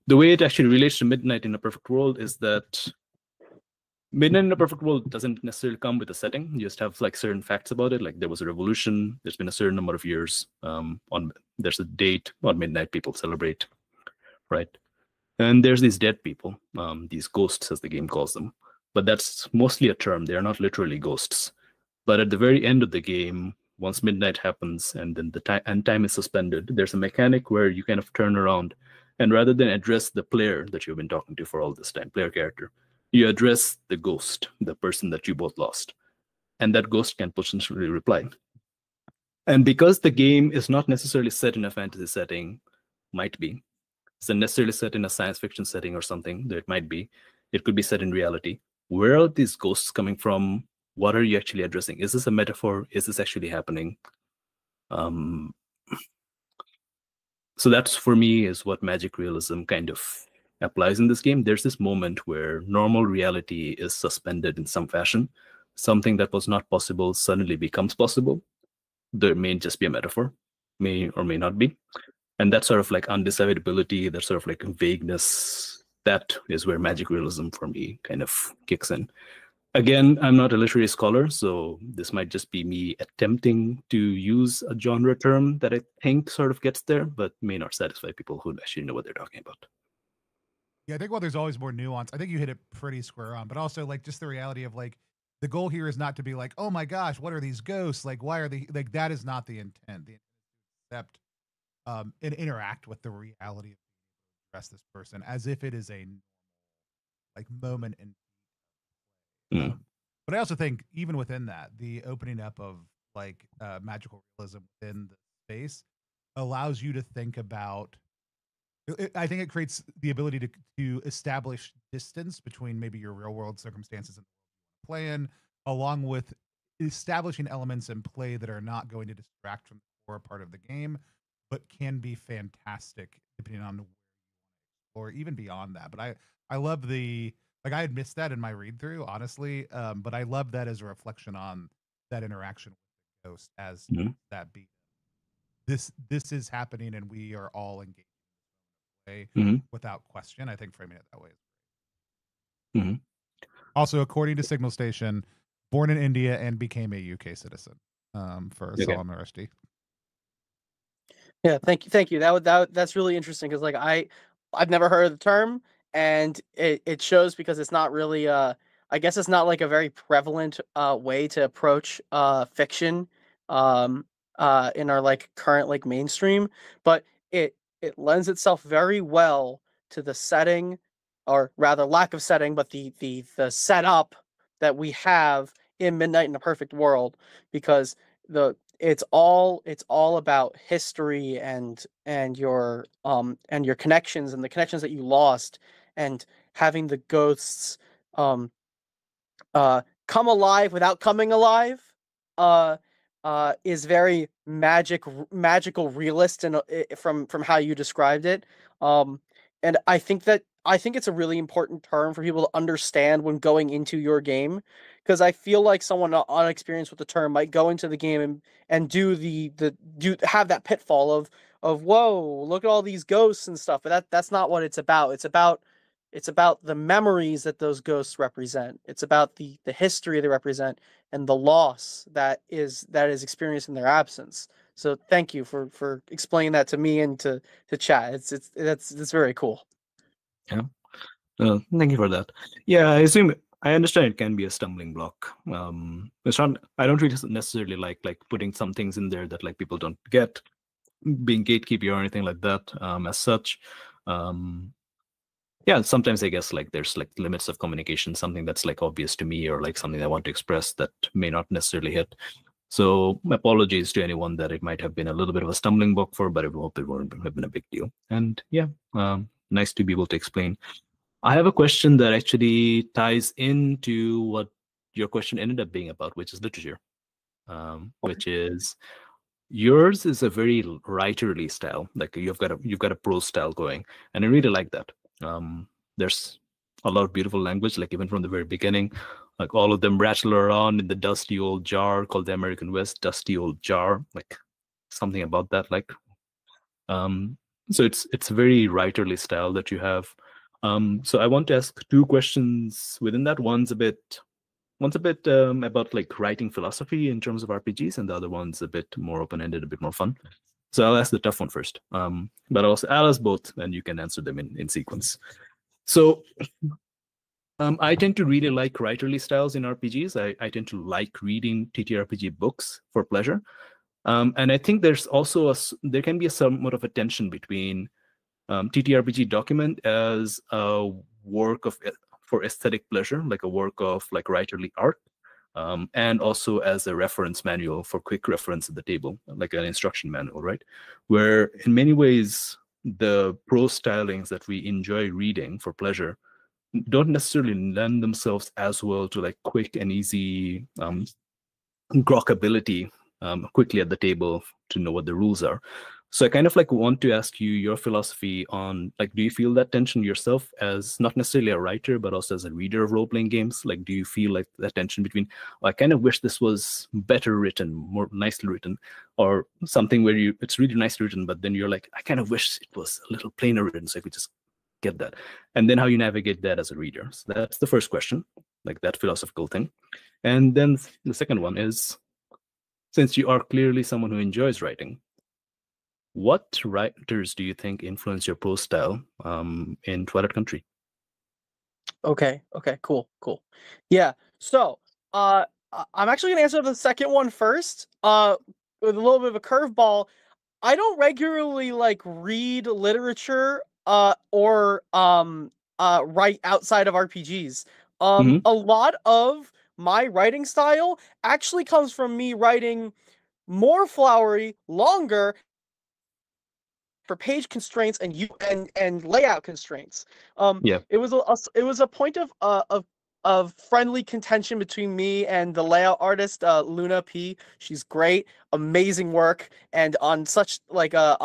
The way it actually relates to Midnight in a Perfect World is that Midnight in a Perfect World doesn't necessarily come with a setting. You just have like certain facts about it. Like there was a revolution. There's been a certain number of years. There's a date on midnight people celebrate, right? And there's these dead people, these ghosts as the game calls them. But that's mostly a term. They're not literally ghosts. But at the very end of the game, once midnight happens and then time is suspended, there's a mechanic where you kind of turn around and rather than address the player that you've been talking to for all this time, player character, you address the ghost, the person that you both lost. And that ghost can potentially reply. And because the game is not necessarily set in a fantasy setting, might be, it's not necessarily set in a science fiction setting or something, though it might be, it could be set in reality. Where are these ghosts coming from? What are you actually addressing? Is this a metaphor? Is this actually happening? So that's for me is what magic realism kind of applies in this game. There's this moment where normal reality is suspended in some fashion. Something that was not possible suddenly becomes possible. There may just be a metaphor, may or may not be. And that sort of like undecidability, that sort of like vagueness, that is where magic realism for me kind of kicks in. Again, I'm not a literary scholar, so this might just be me attempting to use a genre term that I think sort of gets there, but may not satisfy people who actually know what they're talking about. Yeah, I think while there's always more nuance, I think you hit it pretty square on, but also like just the reality of like the goal here is not to be like, oh my gosh, what are these ghosts? Like, why are they like that is not the intent. The intent is to accept and interact with the reality of address this person as if it is a like moment in but I also think even within that, the opening up of like magical realism within the space allows you to think about. I think it creates the ability to establish distance between maybe your real world circumstances and play in, along with establishing elements in play that are not going to distract from the core part of the game, but can be fantastic depending on or even beyond that. But I love the like I had missed that in my read through, honestly. But I love that as a reflection on that interaction with the ghost as that be this is happening and we are all engaged. way Hmm. without question. I think framing it that way. Hmm. Also, according to Signal Station, born in India and became a UK citizen. For Okay. Salman Rushdie. Yeah, thank you. That's really interesting because like I've never heard of the term, and it shows because it's not really I guess it's not like a very prevalent way to approach fiction in our like current like mainstream, but it lends itself very well to the setting, or rather lack of setting, but the setup that we have in Midnight in a Perfect World, because the it's all about history and your connections and the connections that you lost, and having the ghosts um come alive without coming alive uh is very magical realist, and from how you described it. And I think it's a really important term for people to understand when going into your game, because I feel like someone unexperienced with the term might go into the game and do do have that pitfall of whoa, look at all these ghosts and stuff, but that's not what it's about. It's about the memories that those ghosts represent. It's about the history they represent and the loss that is experienced in their absence. So thank you for explaining that to me and to chat. That's very cool. Yeah. Thank you for that. Yeah, I understand it can be a stumbling block. It's not. I don't really necessarily like putting some things in there that like people don't get, being gatekeeper or anything like that. As such, yeah, sometimes I guess like there's like limits of communication, something that's like obvious to me or like something I want to express that may not necessarily hit. So apologies to anyone that it might have been a little bit of a stumbling block for, but I hope it won't have been a big deal. And yeah, nice to be able to explain. I have a question that actually ties into what your question ended up being about, which is literature. Which is yours is a very writerly style. Like you've got a prose style going, and I really like that. There's a lot of beautiful language, like even from the very beginning, like all of them rattle around in the dusty old jar called the American West, dusty old jar, like something about that, like so it's a very writerly style that you have. So I want to ask two questions within that. One's a bit about like writing philosophy in terms of RPGs, and the other one's a bit more open-ended, a bit more fun. So I'll ask the tough one first. But I'll ask both, and you can answer them in sequence. So I tend to really like writerly styles in RPGs. I tend to like reading TTRPG books for pleasure. And I think there can be a somewhat of a tension between TTRPG document as a work for aesthetic pleasure, like a work of like writerly art, and also as a reference manual for quick reference at the table, like an instruction manual, right? Where in many ways the prose stylings that we enjoy reading for pleasure don't necessarily lend themselves as well to like quick and easy grokability quickly at the table to know what the rules are. So I kind of like want to ask you your philosophy on like, do you feel that tension yourself as not necessarily a writer, but also as a reader of role-playing games? Like, do you feel like that tension between, oh, I kind of wish this was better written, more nicely written, or something where it's really nicely written, but then you're like, I kind of wish it was a little plainer written, so I could just get that. And then how you navigate that as a reader. So that's the first question, like that philosophical thing. And then the second one is, since you are clearly someone who enjoys writing, what writers do you think influence your prose style in Twilight Country? Okay, cool. Yeah. So, I'm actually gonna answer the second one first. With a little bit of a curveball. I don't regularly like read literature or write outside of RPGs. Mm-hmm. A lot of my writing style actually comes from me writing more flowery, longer, for page constraints and and layout constraints. Yeah. It was a point of friendly contention between me and the layout artist Luna P. She's great, amazing work, and on such like a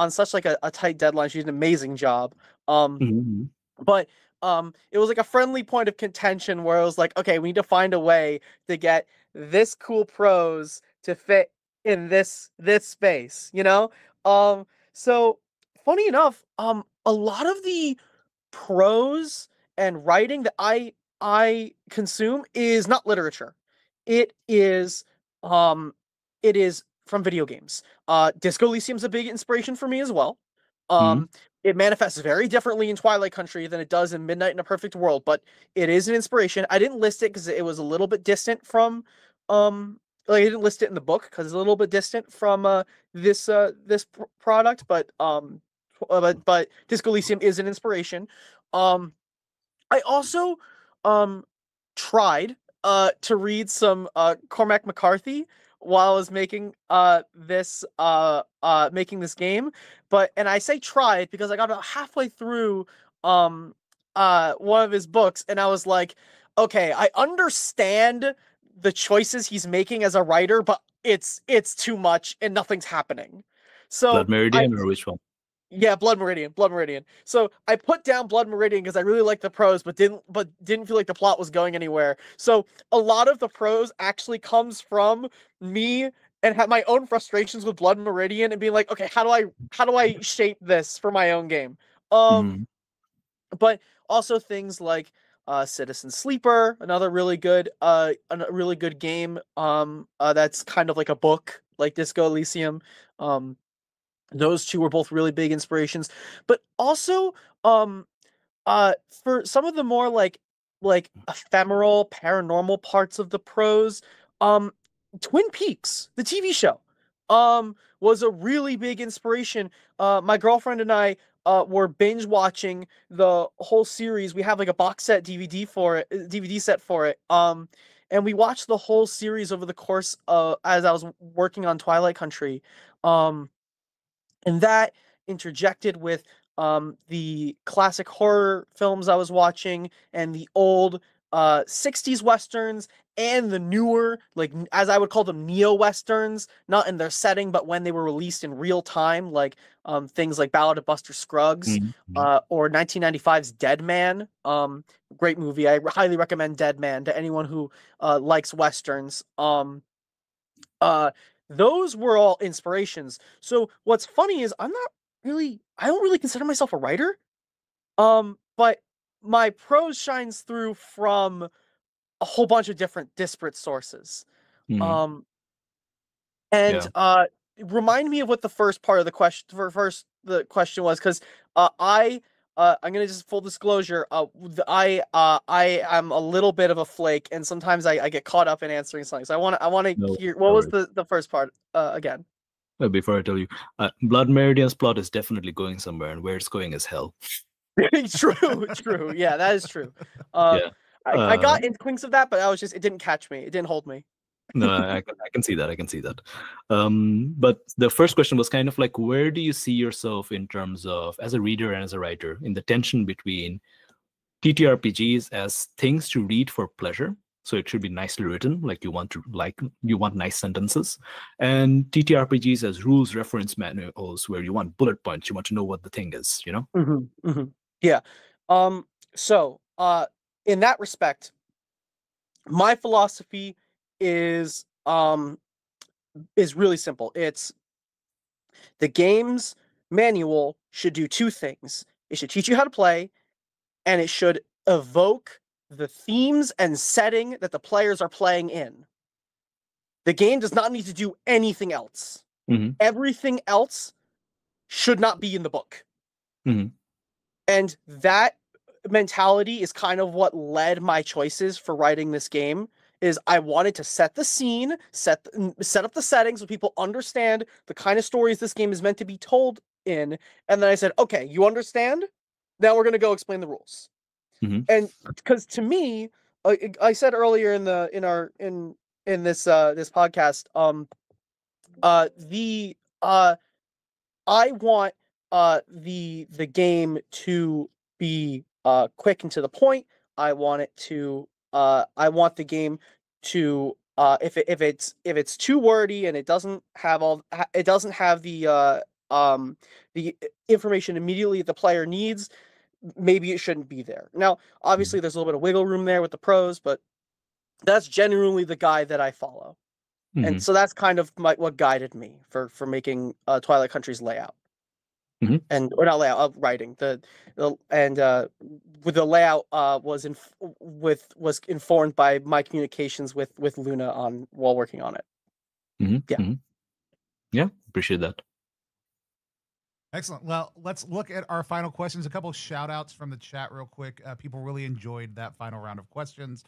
tight deadline, she did an amazing job. Mm-hmm. But it was like a friendly point of contention where it was like, okay, we need to find a way to get this cool prose to fit in this space, you know. So funny enough, a lot of the prose and writing that I consume is not literature. It is um it is from video games. Disco Elysium's a big inspiration for me as well. It manifests very differently in Twilight Country than it does in Midnight in a Perfect World, but it is an inspiration. I didn't list it because it was a little bit distant from like I didn't list it in the book because it's a little bit distant from this product, but Disco Elysium is an inspiration. I also tried to read some Cormac McCarthy while I was making this game, and I say tried because I got about halfway through one of his books and I was like, okay, I understand the choices he's making as a writer, but it's too much and nothing's happening. So Blood Meridian or which one? Yeah, Blood Meridian. So I put down Blood Meridian because I really liked the prose, but didn't feel like the plot was going anywhere. So a lot of the prose actually comes from me and have my own frustrations with Blood Meridian and being like, okay, how do I shape this for my own game? But also things like Citizen Sleeper, another really good game. That's kind of like a book, like Disco Elysium. Those two were both really big inspirations, but also for some of the more like ephemeral paranormal parts of the prose, Twin Peaks, the TV show, was a really big inspiration. My girlfriend and I were binge watching the whole series. We have like a box set DVD set for it. And we watched the whole series over the course as I was working on Twilight Country. And that interjected with the classic horror films I was watching and the old 60s westerns and the newer, like as I would call them, neo-westerns, not in their setting, but when they were released in real time, like things like Ballad of Buster Scruggs or 1995's Dead Man. Great movie. I highly recommend Dead Man to anyone who likes westerns. Those were all inspirations. So what's funny is I don't really consider myself a writer. But my prose shines through from a whole bunch of different disparate sources. Remind me of what the first part of the question was, because I'm gonna just full disclosure. I am a little bit of a flake, and sometimes I get caught up in answering something. So I want to hear what was the first part again. Before I tell you, Blood Meridian's plot is definitely going somewhere, and where it's going is hell. True. Yeah, that is true. I got inklings of that, but it didn't catch me. It didn't hold me. No, I can see that. I can see that. But the first question was kind of like, where do you see yourself in terms of, as a reader and as a writer, in the tension between TTRPGs as things to read for pleasure, so it should be nicely written, like you want nice sentences, and TTRPGs as rules reference manuals, where you want bullet points, you want to know what the thing is, you know? Yeah. So in that respect, my philosophy is really simple. It's the game's manual should do two things. It should teach you how to play, and it should evoke the themes and setting that the players are playing in. The game does not need to do anything else. Everything else should not be in the book. And that mentality is kind of what led my choices for writing this game. Is I wanted to set the scene, set up the settings so people understand the kind of stories this game is meant to be told in, and then I said, okay, you understand? Now we're going to go explain the rules. And because to me, I said earlier in this podcast, I want the game to be quick and to the point. I want the game to if it's too wordy and it doesn't have the information immediately the player needs, maybe it shouldn't be there. Now, obviously, there's a little bit of wiggle room there with the prose, but that's generally the guide that I follow. And so that's kind of what guided me for making Twilight Country's layout. and or not layout, writing. With the layout was informed by my communications with Luna while working on it. Yeah, appreciate that. Excellent. Well, let's look at our final questions. A couple of shout outs from the chat real quick. People really enjoyed that final round of questions,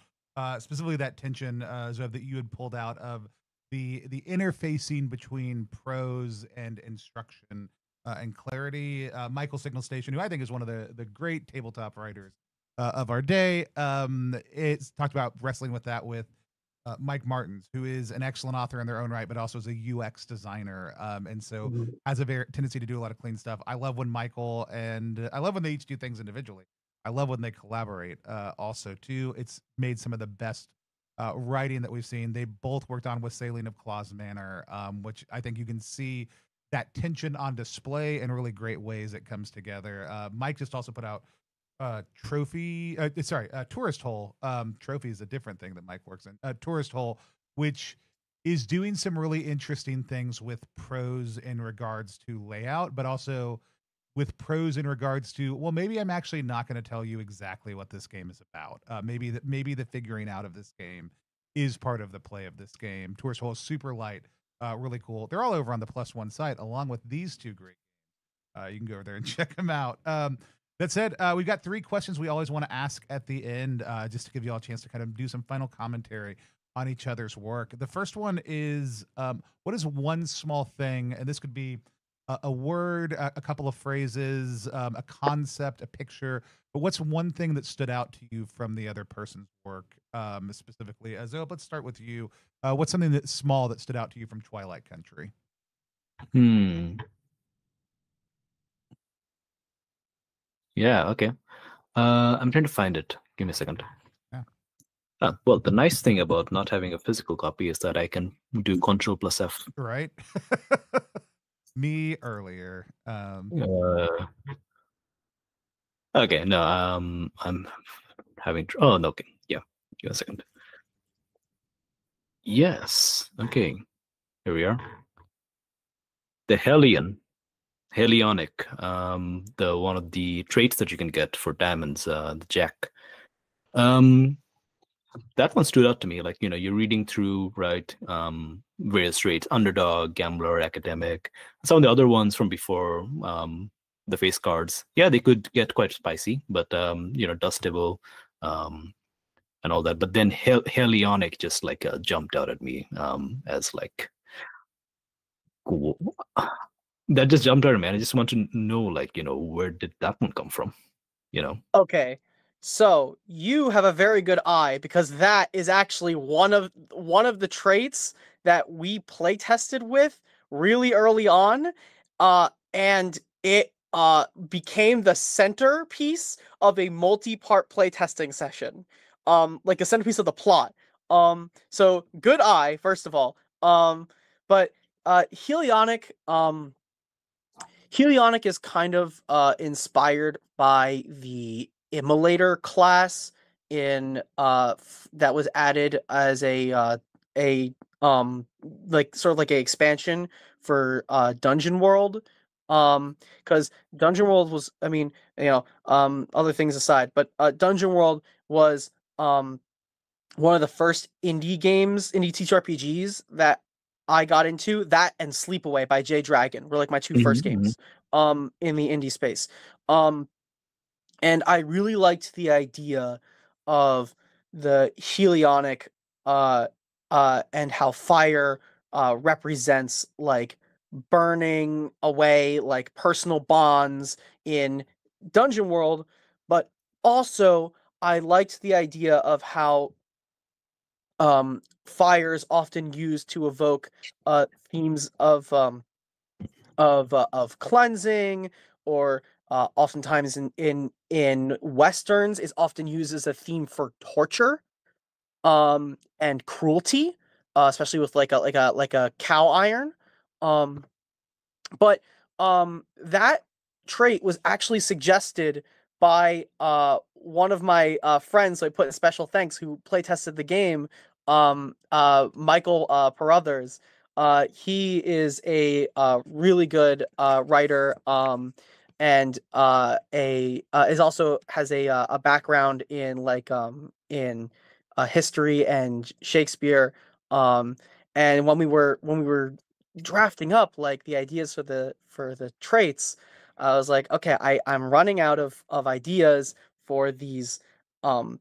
specifically that tension, Zoheb, that you had pulled out of the interfacing between prose and instruction and clarity. Michael Signal Station, who I think is one of the great tabletop writers of our day, it's talked about wrestling with that with Mike Martins, who is an excellent author in their own right, but also is a UX designer, and so has a very tendency to do a lot of clean stuff. I love when Michael and I love when they each do things individually. I love when they collaborate. Also, too, it's made some of the best writing that we've seen. They both worked on Wassailing of Claus Manor, which I think you can see that tension on display in really great ways. It comes together. Mike just also put out Tourist Hole. Trophy is a different thing that Mike works in. Tourist Hole, which is doing some really interesting things with prose in regards to layout, but also with prose in regards to, well, maybe I'm actually not going to tell you exactly what this game is about. Maybe the figuring out of this game is part of the play of this game. Tourist Hole is super light, really cool. They're all over on the +1 site, along with these two great games. You can go over there and check them out. That said, we've got 3 questions we always want to ask at the end, just to give you all a chance to kind of do some final commentary on each other's work. The first one is, what is one small thing, and this could be a word, a couple of phrases, a concept, a picture, but what's one thing that stood out to you from the other person's work, specifically? Zoheb, let's start with you. What's something that's small that stood out to you from Twilight Country? Yeah, okay. I'm trying to find it. Give me a second. Yeah. Well, the nice thing about not having a physical copy is that I can do Ctrl+F. Right. Me earlier. Okay, no, I'm having. Oh, no, okay. Yeah, give me a second. Yes, okay. Here we are. The Helionic, the one of the traits that you can get for diamonds, the Jack. That one stood out to me. Like, you're reading through, right, various traits: underdog, gambler, academic. Some of the other ones from before, the face cards, yeah, they could get quite spicy, but Dust Devil, and all that. But then Helionic just like jumped out at me as like cool. That just jumped out at me. And I just want to know, like, where did that one come from? Okay, so you have a very good eye, because that is actually one of the traits that we play tested with really early on, and it became the centerpiece of a multi-part playtesting session, like a centerpiece of the plot. So good eye, first of all. But Helionic, Helionic is kind of inspired by the Immolator class in that was added as a like sort of like a expansion for Dungeon World. Because Dungeon World was, I mean, other things aside, but Dungeon World was one of the first indie TTRPGs that I got into. That and Sleepaway by Jay Dragon were like my 2 first games in the indie space. And I really liked the idea of the Helionic and how fire represents like burning away like personal bonds in Dungeon World, but also I liked the idea of how fire is often used to evoke themes of cleansing, or oftentimes in westerns is often used as a theme for torture and cruelty, especially with like a cow iron. But that trait was actually suggested by one of my friends, so I put in special thanks, who play tested the game, Michael Perothers. He is a really good writer, and is also has a background in in history and Shakespeare. And when we were drafting up like the ideas for the traits, I was like, okay, I'm running out of ideas for these um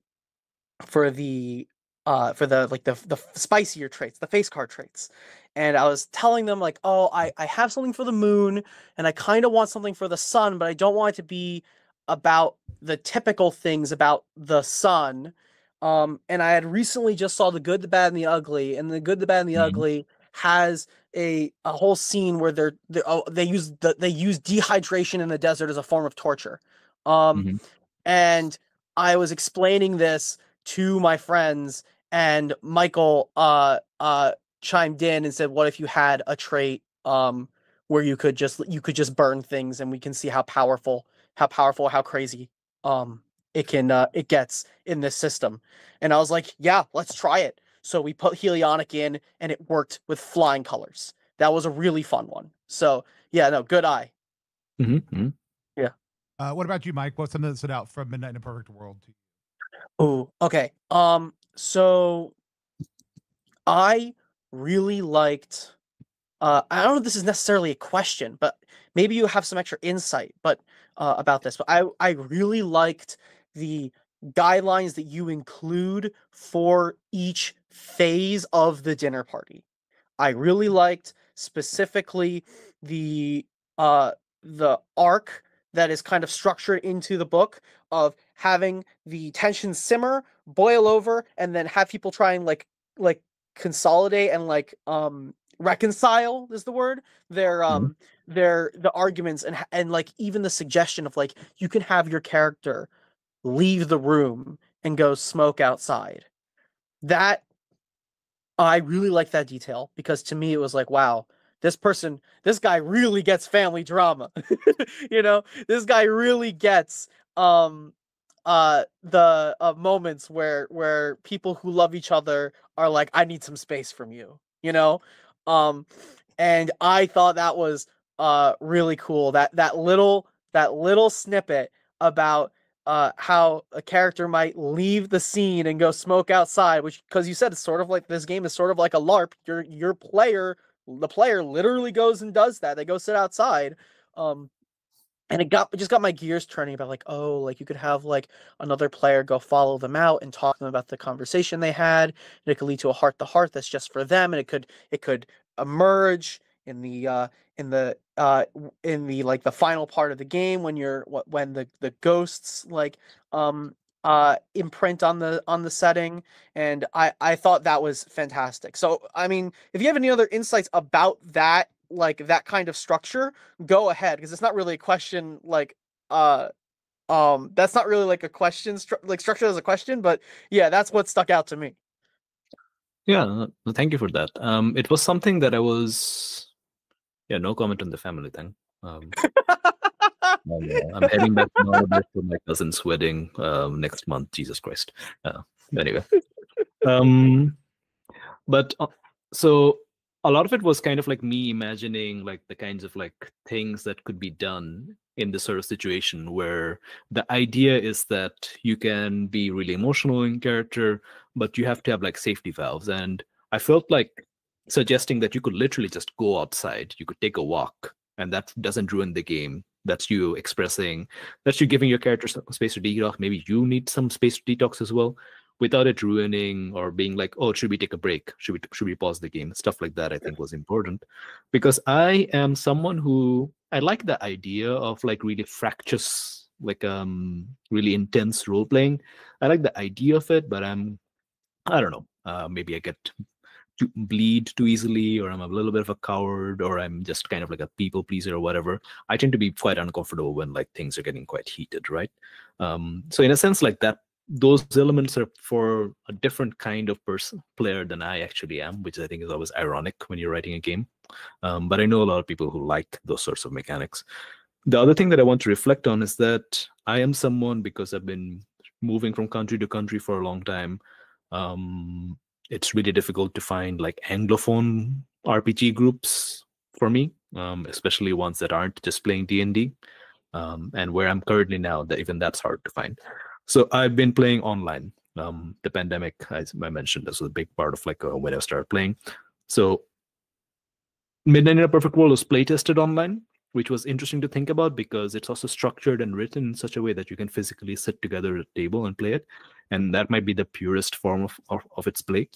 for the like the spicier traits, the face card traits. And I was telling them like, oh, I have something for the moon, and I kind of want something for the sun, but I don't want it to be about the typical things about the sun. And I had recently just saw The Good, the Bad, and the Ugly, and The Good, the Bad, and the Ugly has a whole scene where they use dehydration in the desert as a form of torture. And I was explaining this to my friends, and Michael chimed in and said, what if you had a trait where you could just burn things, and we can see how crazy it gets in this system. And I was like, yeah, let's try it. So we put Helionic in, and it worked with flying colors. That was a really fun one. So yeah, no, good eye. Yeah. What about you, Mike? What's something that stood out from Midnight in a Perfect World to you? Oh, okay. So I really liked. I don't know if this is necessarily a question, but maybe you have some extra insight, about this. But I really liked the guidelines that you include for each phase of the dinner party. I really liked specifically the arc that is kind of structured into the book of having the tension simmer, boil over, and then have people try and like consolidate and reconcile is the word their the arguments, and like even the suggestion of like you can have your character leave the room and go smoke outside. That I really like that detail, because to me it was like, wow, this guy really gets family drama. This guy really gets the moments where people who love each other are like, I need some space from you, and I thought that was really cool, that little snippet about how a character might leave the scene and go smoke outside, which, because you said it's sort of like, this game is sort of like a LARP. The player literally goes and does that. They go sit outside. And it just got my gears turning about like, oh, like you could have like another player go follow them out and talk to them about the conversation they had, and it could lead to a heart to heart that's just for them, and it could emerge in the like the final part of the game when the ghosts like imprint on the setting. And I thought that was fantastic. So I mean, if you have any other insights about that, like that kind of structure, go ahead, because it's not really a question that's not really like a question structured as a question, but yeah, that's what stuck out to me. Yeah, thank you for that. It was something that I was, no comment on the family thing. I'm heading back to Bangladesh for my cousin's wedding next month. Jesus Christ. Anyway, but so a lot of it was kind of like me imagining like the kinds of like things that could be done in this sort of situation, where the idea is that you can be really emotional in character, but you have to have like safety valves. And I felt like suggesting that you could literally just go outside, you could take a walk, and that doesn't ruin the game. That's you expressing, that's you giving your character some space to detox. Maybe you need some space to detox as well, without it ruining or being like, oh, should we take a break? Should we pause the game? Stuff like that I think was important, because I am someone who, I like the idea of like really fractious, like really intense role playing. I like the idea of it, but I don't know, maybe I get to bleed too easily, or I'm a little bit of a coward, or I'm just kind of like a people pleaser or whatever. I tend to be quite uncomfortable when like things are getting quite heated, right? So in a sense like that, those elements are for a different kind of player than I actually am, which I think is always ironic when you're writing a game. But I know a lot of people who like those sorts of mechanics. The other thing that I want to reflect on is that I am someone, because I've been moving from country to country for a long time, it's really difficult to find like Anglophone RPG groups for me, especially ones that aren't just playing D&D. And where I'm currently now, that even that's hard to find. So I've been playing online. The pandemic, as I mentioned, this was a big part of like when I started playing. So Midnight in a Perfect World was playtested online, which was interesting to think about because it's also structured and written in such a way that you can physically sit together at a table and play it. And that might be the purest form of its play.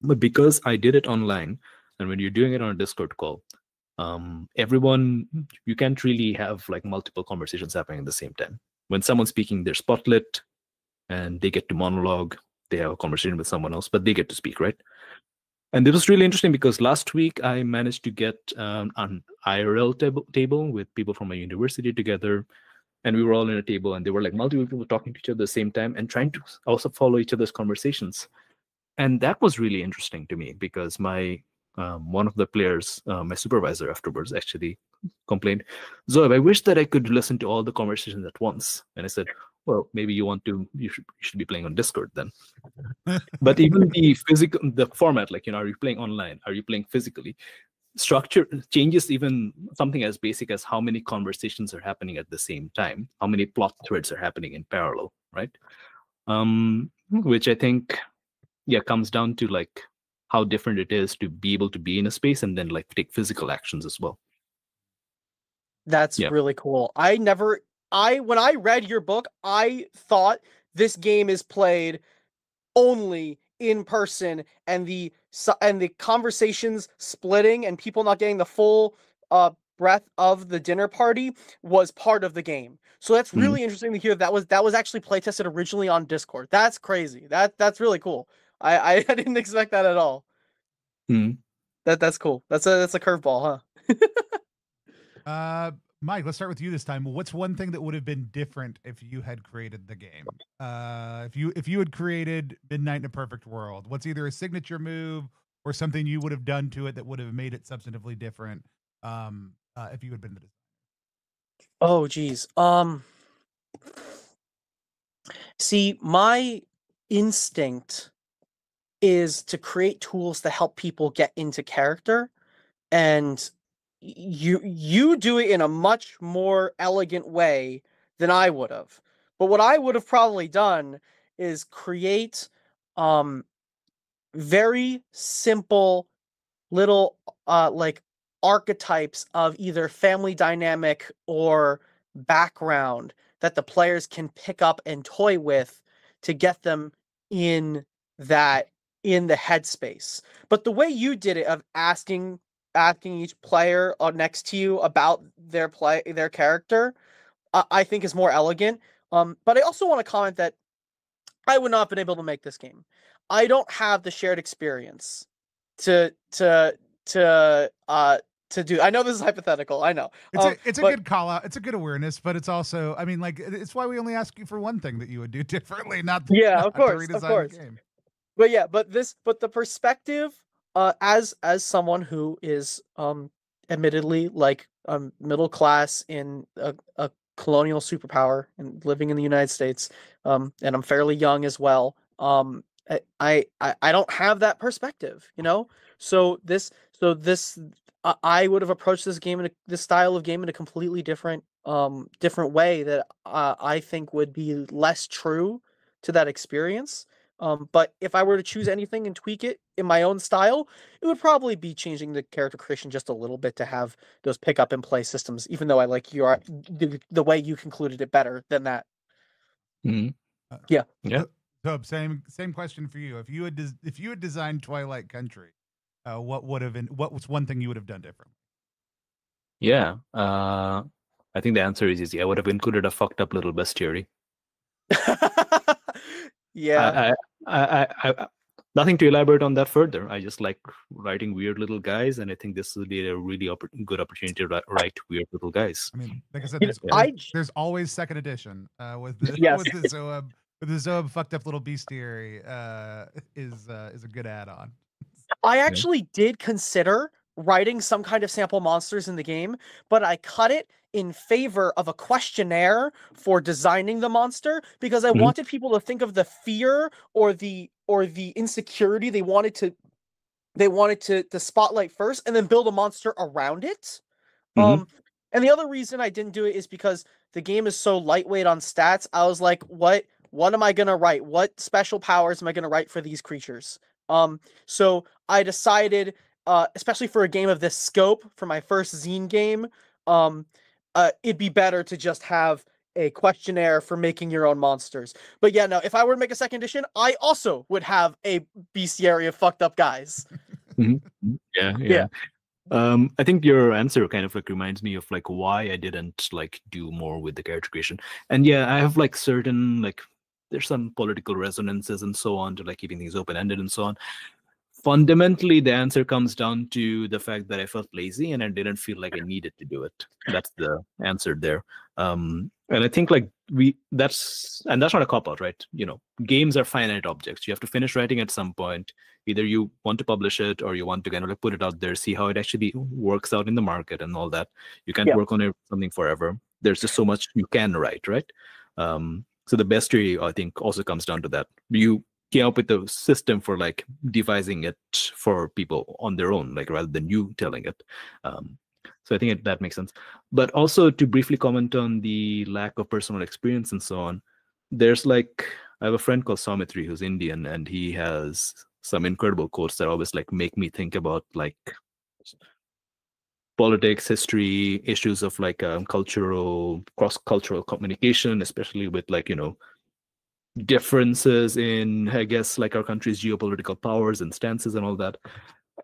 But because I did it online, and when you're doing it on a Discord call, everyone, you can't really have like multiple conversations happening at the same time. When someone's speaking, they're spotlit and they get to monologue. They have a conversation with someone else, but they get to speak, right? And this was really interesting because last week I managed to get an IRL table with people from my university together. And we were all in a table and there were like multiple people talking to each other at the same time and trying to also follow each other's conversations. And that was really interesting to me because my one of the players, my supervisor afterwards actually complained, Zoheb, I wish that I could listen to all the conversations at once. And I said, well, maybe you should be playing on Discord then. But even the format, like, are you playing online? Are you playing physically? Structure changes even something as basic as how many conversations are happening at the same time, how many plot threads are happening in parallel, right? Which I think, comes down to like how different it is to be able to be in a space and then like take physical actions as well. That's really cool. When I read your book, I thought this game is played only in person, and the conversations splitting and people not getting the full breadth of the dinner party was part of the game. So that's really interesting to hear that was actually playtested originally on Discord. That's crazy. That's really cool. I didn't expect that at all. That's cool. That's a curveball, huh? Mike, let's start with you this time. What's one thing that would have been different if you had created the game? If you had created Midnight in a Perfect World, what's either a signature move or something you would have done to it that would have made it substantively different? If you had been the designer. Oh, geez. See, my instinct is to create tools to help people get into character, and you do it in a much more elegant way than I would have. But what I would have probably done is create very simple little like archetypes of either family dynamic or background that the players can pick up and toy with to get them in the headspace. But the way you did it of asking each player next to you about their character, I think is more elegant. But I also want to comment that I would not have been able to make this game. I don't have the shared experience to do. I know this is hypothetical. I know. It's a good call out. It's a good awareness, but it's also, I mean, like, it's why we only ask you for one thing that you would do differently, not to redesign the game. But the perspective, as someone who is admittedly like middle class in a colonial superpower and living in the United States, and I'm fairly young as well. I don't have that perspective, So I would have approached this game this style of game in a completely different way that I think would be less true to that experience. But if I were to choose anything and tweak it in my own style, it would probably be changing the character creation just a little bit to have those pick up and play systems, even though I like the way you concluded it better than that. Yeah. So same question for you. If you had designed Twilight Country, what was one thing you would have done differently? Yeah. I think the answer is easy. I would have included a fucked up little bestiary. Yeah. I nothing to elaborate on that further. I just like writing weird little guys, and I think this would be a really good opportunity to write weird little guys. I mean, like I said, there's always second edition with the Zoheb fucked up little bestiary is a good add-on. I actually did consider writing some kind of sample monsters in the game, but I cut it in favor of a questionnaire for designing the monster because I wanted people to think of the fear or the insecurity they wanted to they wanted to spotlight first and then build a monster around it. Mhm. And the other reason I didn't do it is because the game is so lightweight on stats. I was like, what am I gonna write? What special powers am I gonna write for these creatures? So I decided, especially for a game of this scope, for my first zine game, it'd be better to just have a questionnaire for making your own monsters. But yeah, no, if I were to make a second edition, I also would have a bestiary of fucked up guys. Mhm. Yeah, yeah. I think your answer kind of like reminds me of like why I didn't like do more with the character creation. And yeah, I have like certain like there's some political resonances and so on to like keeping things open-ended and so on. Fundamentally, the answer comes down to the fact that I felt lazy and I didn't feel like I needed to do it. That's the answer there. And I think like that's not a cop-out, right? You know, games are finite objects. You have to finish writing at some point. Either you want to publish it or you want to kind of like put it out there, see how it actually works out in the market and all that. You can't work on something forever. There's just so much you can write, right? So the bestiary, I think, also comes down to that. You came up with a system for like devising it for people on their own, like rather than you telling it. So I think that makes sense. But also to briefly comment on the lack of personal experience and so on, there's like, I have a friend called Saumitri who's Indian, and he has some incredible quotes that always like make me think about like politics, history, issues of like cross-cultural communication, especially with like, you know, differences in, I guess, like our country's geopolitical powers and stances and all that.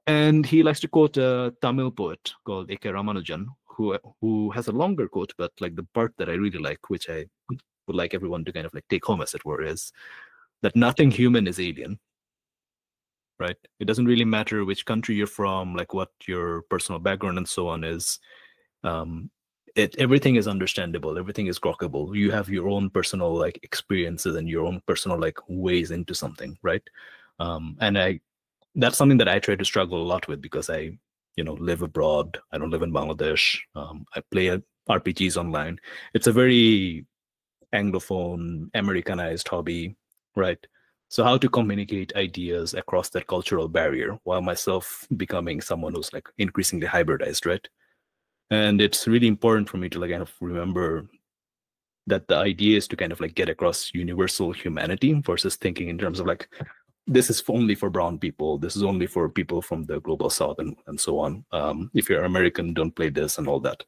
And he likes to quote a Tamil poet called A.K. Ramanujan, who has a longer quote, but like the part that I really like, which I would like everyone to kind of like take home, as it were, is that nothing human is alien, right? It doesn't really matter which country you're from, like what your personal background and so on is. Everything is understandable, everything is grokkable. You have your own personal like experiences and your own personal like ways into something, right? And that's something that I try to struggle a lot with because I, you know, live abroad. I don't live in Bangladesh. I play RPGs online. It's a very Anglophone, Americanized hobby, right? So how to communicate ideas across that cultural barrier while myself becoming someone who's like increasingly hybridized, right? And it's really important for me to like kind of remember that the idea is to kind of like get across universal humanity versus thinking in terms of like, this is only for brown people, this is only for people from the global south and so on. If you're American, don't play this and all that.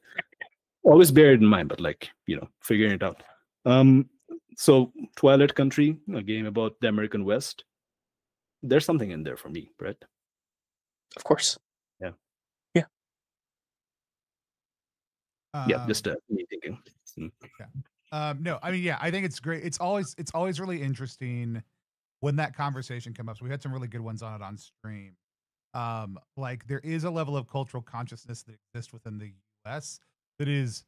Always bear it in mind, but like, you know, figuring it out. So Twilight Country, a game about the American West, there's something in there for me, right? Of course. Yeah. Yeah. Yeah, just me thinking. Yeah. No, I mean, yeah, I think it's great. It's always really interesting when that conversation comes up. So we had some really good ones on it on stream. Like there is a level of cultural consciousness that exists within the US that is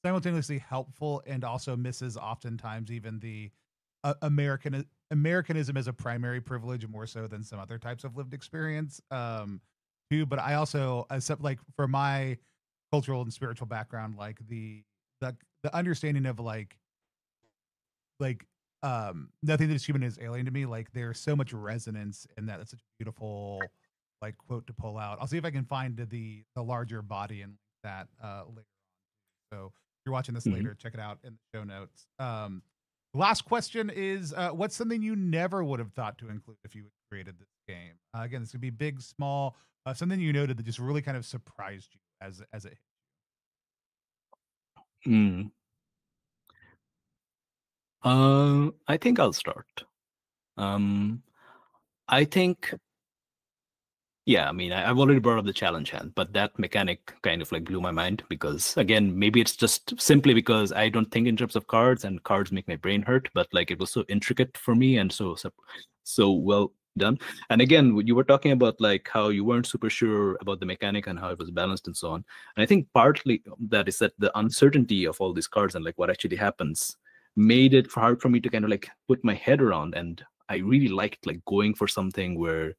simultaneously helpful and also misses oftentimes even the Americanism as a primary privilege more so than some other types of lived experience. Too, but I also, except like for my cultural and spiritual background, like the understanding of like nothing that is human is alien to me. Like there's so much resonance in that. That's such a beautiful like quote to pull out. I'll see if I can find the larger body and that later on. So if you're watching this later, check it out in the show notes. Last question is what's something you never would have thought to include if you had created this game? Again, this could be big, small, something you noted that just really kind of surprised you as it hit you. I think I'll start. I think, yeah, I mean, I've already brought up the challenge hand, but that mechanic kind of like blew my mind because, again, maybe it's just simply because I don't think in terms of cards and cards make my brain hurt, but like it was so intricate for me and so well done. And again, you were talking about like how you weren't super sure about the mechanic and how it was balanced and so on. And I think partly that is that the uncertainty of all these cards and like what actually happens made it hard for me to kind of like put my head around. And I really liked like going for something where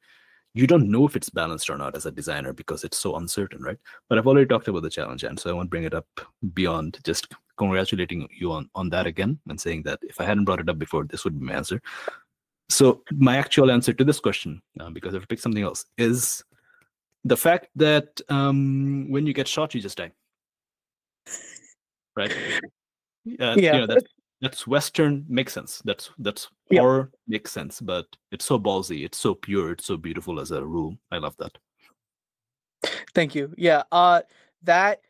you don't know if it's balanced or not as a designer because it's so uncertain, right? But I've already talked about the challenge, and so I won't bring it up beyond just congratulating you on that again and saying that if I hadn't brought it up before, this would be my answer. So my actual answer to this question, because I've picked something else, is the fact that when you get shot, you just die. Right? Yeah. You know, that's Western, makes sense. That's Yep. horror, makes sense. But it's so ballsy, it's so pure, it's so beautiful as a rule. I love that. Thank you. Yeah. That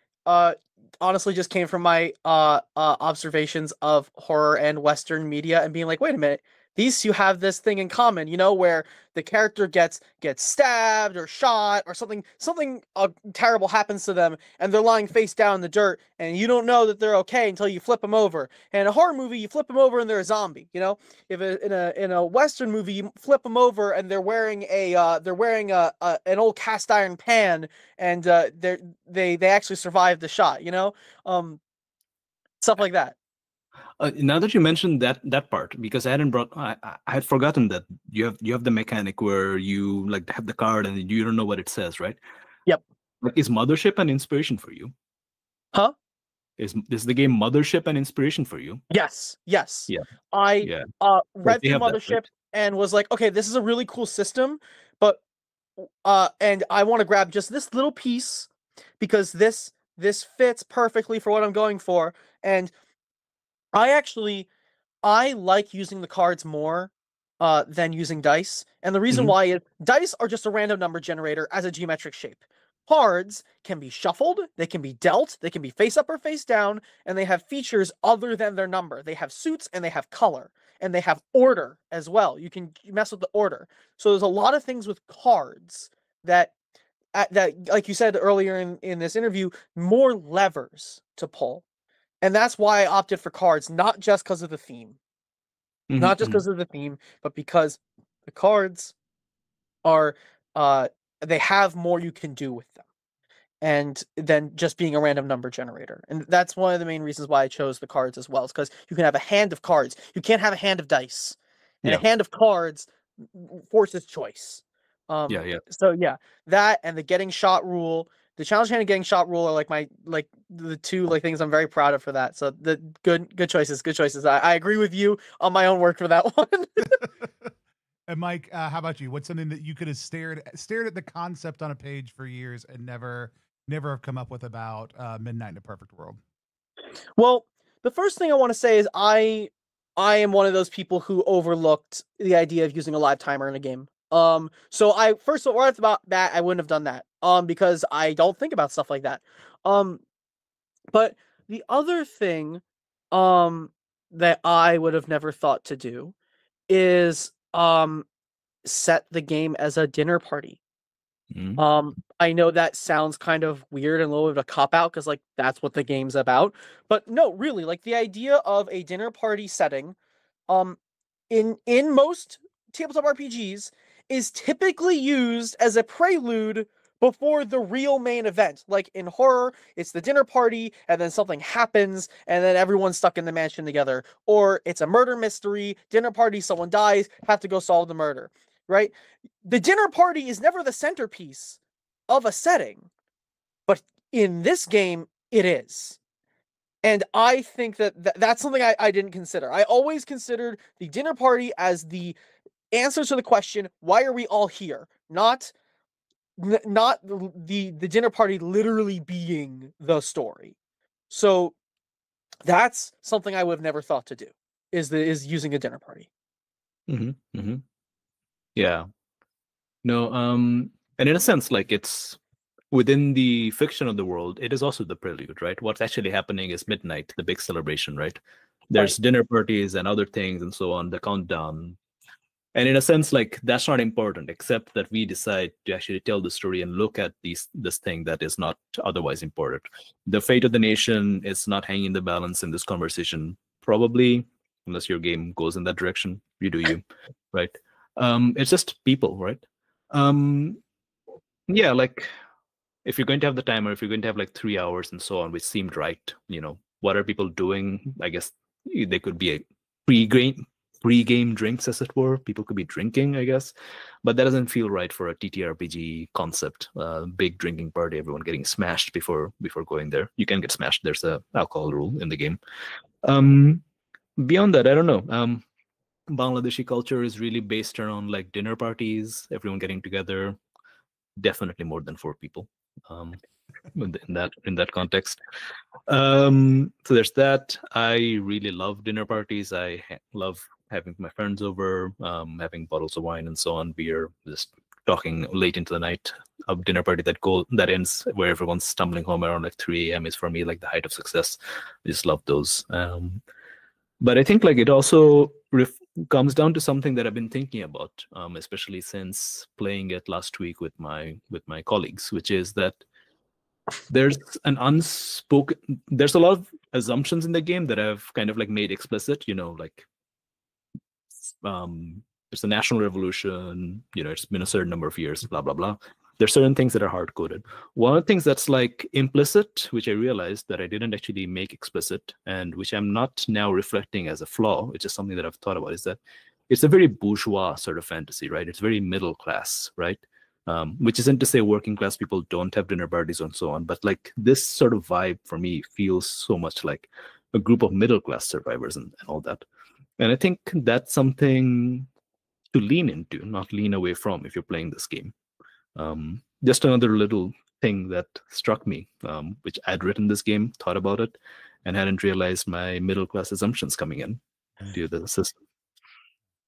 honestly just came from my observations of horror and Western media and being like, wait a minute, these two have this thing in common, you know, where the character gets stabbed or shot or something terrible happens to them and they're lying face down in the dirt and you don't know that they're okay until you flip them over. And in a horror movie, you flip them over and they're a zombie, you know? If in a Western movie, you flip them over and they're wearing an old cast iron pan and they actually survived the shot, you know? Stuff like that. Now that you mentioned that part, because I had forgotten that you have the mechanic where you like have the card and you don't know what it says, right? Yep. Like, is Mothership an inspiration for you? Huh? Is the game Mothership an inspiration for you? Yes. Yeah. I read through Mothership that, right? And was like, okay, this is a really cool system, but and I want to grab just this little piece because this fits perfectly for what I'm going for. And I like using the cards more than using dice. And the reason why is dice are just a random number generator as a geometric shape. Cards can be shuffled, they can be dealt, they can be face up or face down, and they have features other than their number. They have suits and they have color, and they have order as well. You can mess with the order. So there's a lot of things with cards that like you said earlier in this interview, more levers to pull. And that's why I opted for cards, not just because of the theme. Not just because of the theme, but because the cards are they have more you can do with them and than just being a random number generator. And that's one of the main reasons why I chose the cards as well, is because you can have a hand of cards. You can't have a hand of dice. And a hand of cards forces choice. So yeah, that and the getting shot rule, the challenge hand and getting shot rule are like the two things I'm very proud of for that. So the good choices. I agree with you on my own work for that one. And Mike, how about you? What's something that you could have stared at the concept on a page for years and never have come up with about Midnight in a Perfect World? Well, the first thing I want to say is I am one of those people who overlooked the idea of using a live timer in a game. So right off the bat, I wouldn't have done that. Because I don't think about stuff like that. But the other thing, that I would have never thought to do is, set the game as a dinner party. I know that sounds kind of weird and a little bit of a cop-out because like that's what the game's about. But no, really, like the idea of a dinner party setting, in most tabletop RPGs is typically used as a prelude before the real main event. Like in horror, it's the dinner party, and then something happens, and then everyone's stuck in the mansion together. Or it's a murder mystery, dinner party, someone dies, have to go solve the murder, right? The dinner party is never the centerpiece of a setting, but in this game, it is. And I think that's something I didn't consider. I always considered the dinner party as the answer to the question, why are we all here? Not the dinner party literally being the story. So that's something I would have never thought to do, is using a dinner party. Yeah. No, and in a sense, like it's within the fiction of the world, it is also the prelude, right? What's actually happening is midnight, the big celebration, right? There's dinner parties and other things and so on, the countdown. And in a sense, like that's not important, except that we decide to actually tell the story and look at this thing that is not otherwise important. The fate of the nation is not hanging in the balance in this conversation, probably, unless your game goes in that direction. You do you, right? It's just people, right? Yeah, like if you're going to have the timer, if you're going to have like 3 hours and so on, which seemed right, what are people doing? I guess they could be a pre-game drinks, as it were. People could be drinking, I guess, but that doesn't feel right for a TTRPG concept. Big drinking party, everyone getting smashed before going there. You can get smashed. There's a alcohol rule in the game. Beyond that, I don't know. Bangladeshi culture is really based around like dinner parties, everyone getting together. definitely more than 4 people. In that context. So there's that. I really love dinner parties. I love having my friends over, having bottles of wine and so on, beer, just talking late into the night. A dinner party that ends where everyone's stumbling home around like 3 a.m. is for me like the height of success. I just love those. But I think like it also comes down to something that I've been thinking about, especially since playing it last week with my colleagues, which is that there's a lot of assumptions in the game that I've kind of like made explicit, like there's a national revolution, it's been a certain number of years, blah blah blah. There's certain things that are hard coded. One of the things that's like implicit, which I realized that I didn't actually make explicit, and which I'm not now reflecting as a flaw, which is something that I've thought about, is that it's a very bourgeois sort of fantasy, right? It's very middle class, right? Which isn't to say working class people don't have dinner parties and so on, but like this sort of vibe for me feels so much like a group of middle class survivors and all that. And I think that's something to lean into, not lean away from if you're playing this game. Just another little thing that struck me, which I'd written this game, thought about it, and hadn't realized my middle class assumptions coming in to the system.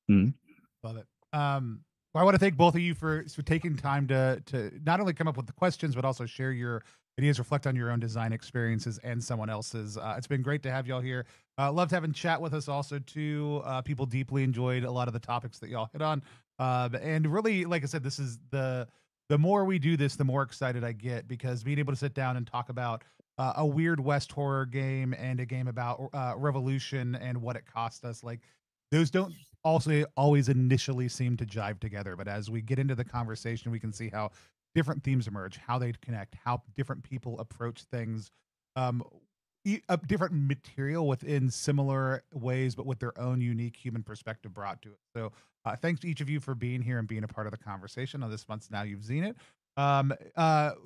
Love it. Well, I want to thank both of you for taking time to not only come up with the questions, but also share your ideas, reflect on your own design experiences and someone else's. It's been great to have y'all here. Loved having chat with us also too. People deeply enjoyed a lot of the topics that y'all hit on. And really, like I said, this is the more we do this, the more excited I get, because being able to sit down and talk about a Weird West horror game and a game about revolution and what it cost us, like those don't also always initially seem to jive together, but as we get into the conversation, we can see how different themes emerge, how they connect, how different people approach things, a different material within similar ways, but with their own unique human perspective brought to it. So thanks to each of you for being here and being a part of the conversation on this month's Now You've Zine It.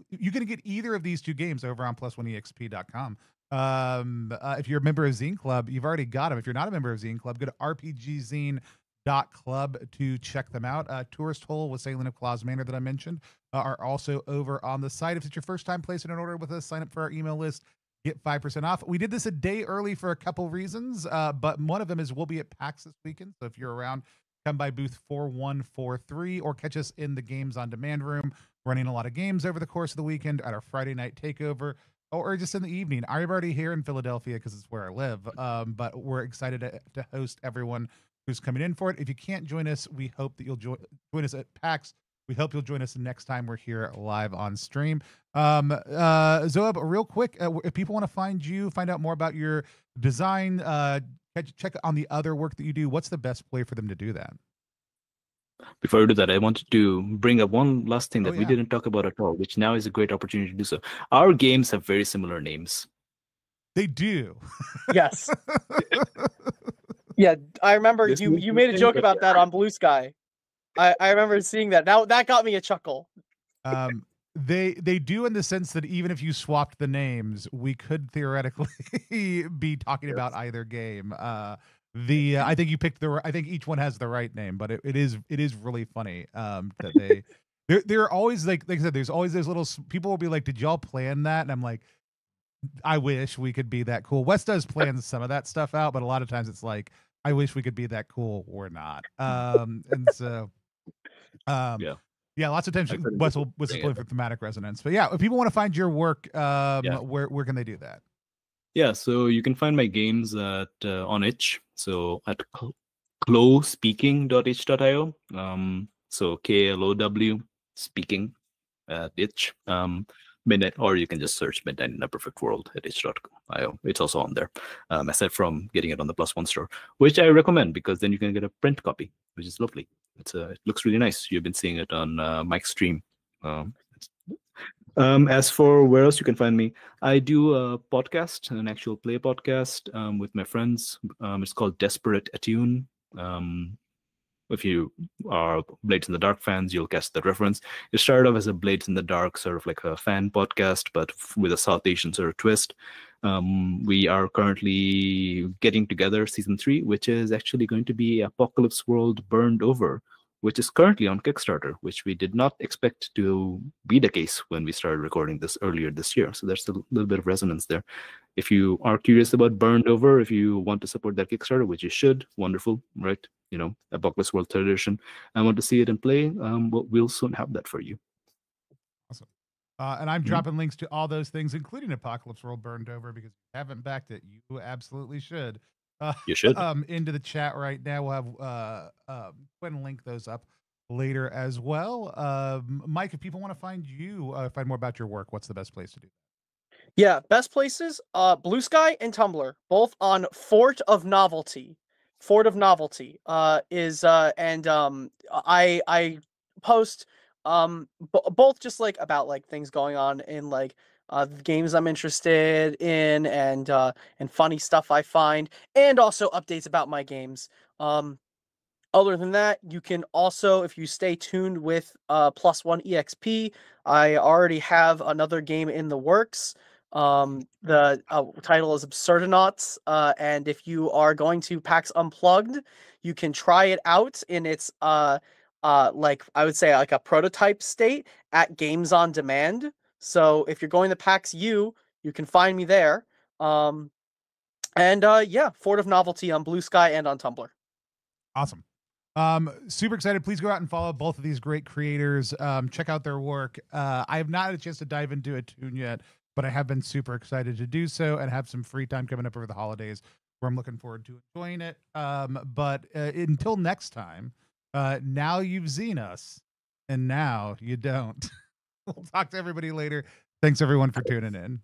You can get either of these two games over on plus1exp.com. If you're a member of Zine.Club, you've already got them. If you're not a member of Zine.Club, go to RPGZine.Club to check them out. Tourist Hole with Salient of Claus Manor that I mentioned are also over on the site. If it's your first time placing an order with us, sign up for our email list, get 5% off. We did this a day early for a couple reasons, but one of them is we'll be at PAX this weekend. So if you're around, come by booth 4143 or catch us in the Games on Demand room, running a lot of games over the course of the weekend at our Friday night takeover, or just in the evening. I'm already here in Philadelphia because it's where I live, but we're excited to host everyone who's coming in for it. If you can't join us, we hope that you'll join us at PAX. We hope you'll join us next time we're here live on stream. Zoheb, real quick, if people want to find you, find out more about your design, check on the other work that you do, what's the best way for them to do that? Before we do that, I wanted to bring up one last thing that we didn't talk about at all, which now is a great opportunity to do so. Our games have very similar names. They do. Yes. Yeah, I remember you made a joke about that on Blue Sky. I remember seeing that. Now that got me a chuckle. They do, in the sense that even if you swapped the names, we could theoretically be talking about either game. I think you picked I think each one has the right name, but it is really funny that they're always like I said, there's always those little people will be like, did y'all plan that? And I'm like, I wish we could be that cool. Wes does plan some of that stuff out, but a lot of times it's like, I wish we could be that cool. We're not. And so yeah, lots of times Wes will play for thematic resonance. But yeah, if people want to find your work, where can they do that? Yeah, so you can find my games at on itch. So at klowspeaking.itch.io. So KLOW speaking at itch. Midnight, or you can just search Midnight in a Perfect World at itch.io. It's also on there. Aside from getting it on the +1 store, which I recommend because then you can get a print copy, which is lovely. It looks really nice. You've been seeing it on Mike's stream. As for where else you can find me, I do a podcast, an actual play podcast with my friends. It's called Desperate Attune. If you are Blades in the Dark fans, you'll guess the reference. It started off as a Blades in the Dark, sort of like a fan podcast, but with a South Asian sort of twist. We are currently getting together season 3, which is actually going to be Apocalypse World Burned Over, which is currently on Kickstarter, which we did not expect to be the case when we started recording this earlier this year. So there's a little bit of resonance there. If you are curious about Burned Over, if you want to support that Kickstarter, which you should, wonderful, right? You know, Apocalypse World Tradition, I want to see it in play. We'll soon have that for you. Awesome. And I'm dropping links to all those things, including Apocalypse World Burned Over, because if you haven't backed it, you absolutely should. You should. Into the chat right now. We'll have go ahead and link those up later as well. Mike, if people want to find you, find more about your work, what's the best place to do that? Yeah, best places, Blue Sky and Tumblr, both on Fort of Novelty. Fort of Novelty is and I post both just like about like things going on in like the games I'm interested in and funny stuff I find, and also updates about my games. Other than that, you can also, if you stay tuned with Plus One EXP, I already have another game in the works. The title is Absurdonauts, and if you are going to PAX Unplugged, you can try it out in its like I would say like a prototype state at Games on Demand. So if you're going to PAX U, you can find me there. And yeah, Fort of Novelty on Blue Sky and on Tumblr. Awesome. Super excited. Please go out and follow both of these great creators. Check out their work. I have not had a chance to dive into a tune yet, but I have been super excited to do so and have some free time coming up over the holidays where I'm looking forward to enjoying it. But until next time, now you've seen us and now you don't. We'll talk to everybody later. Thanks everyone for tuning in.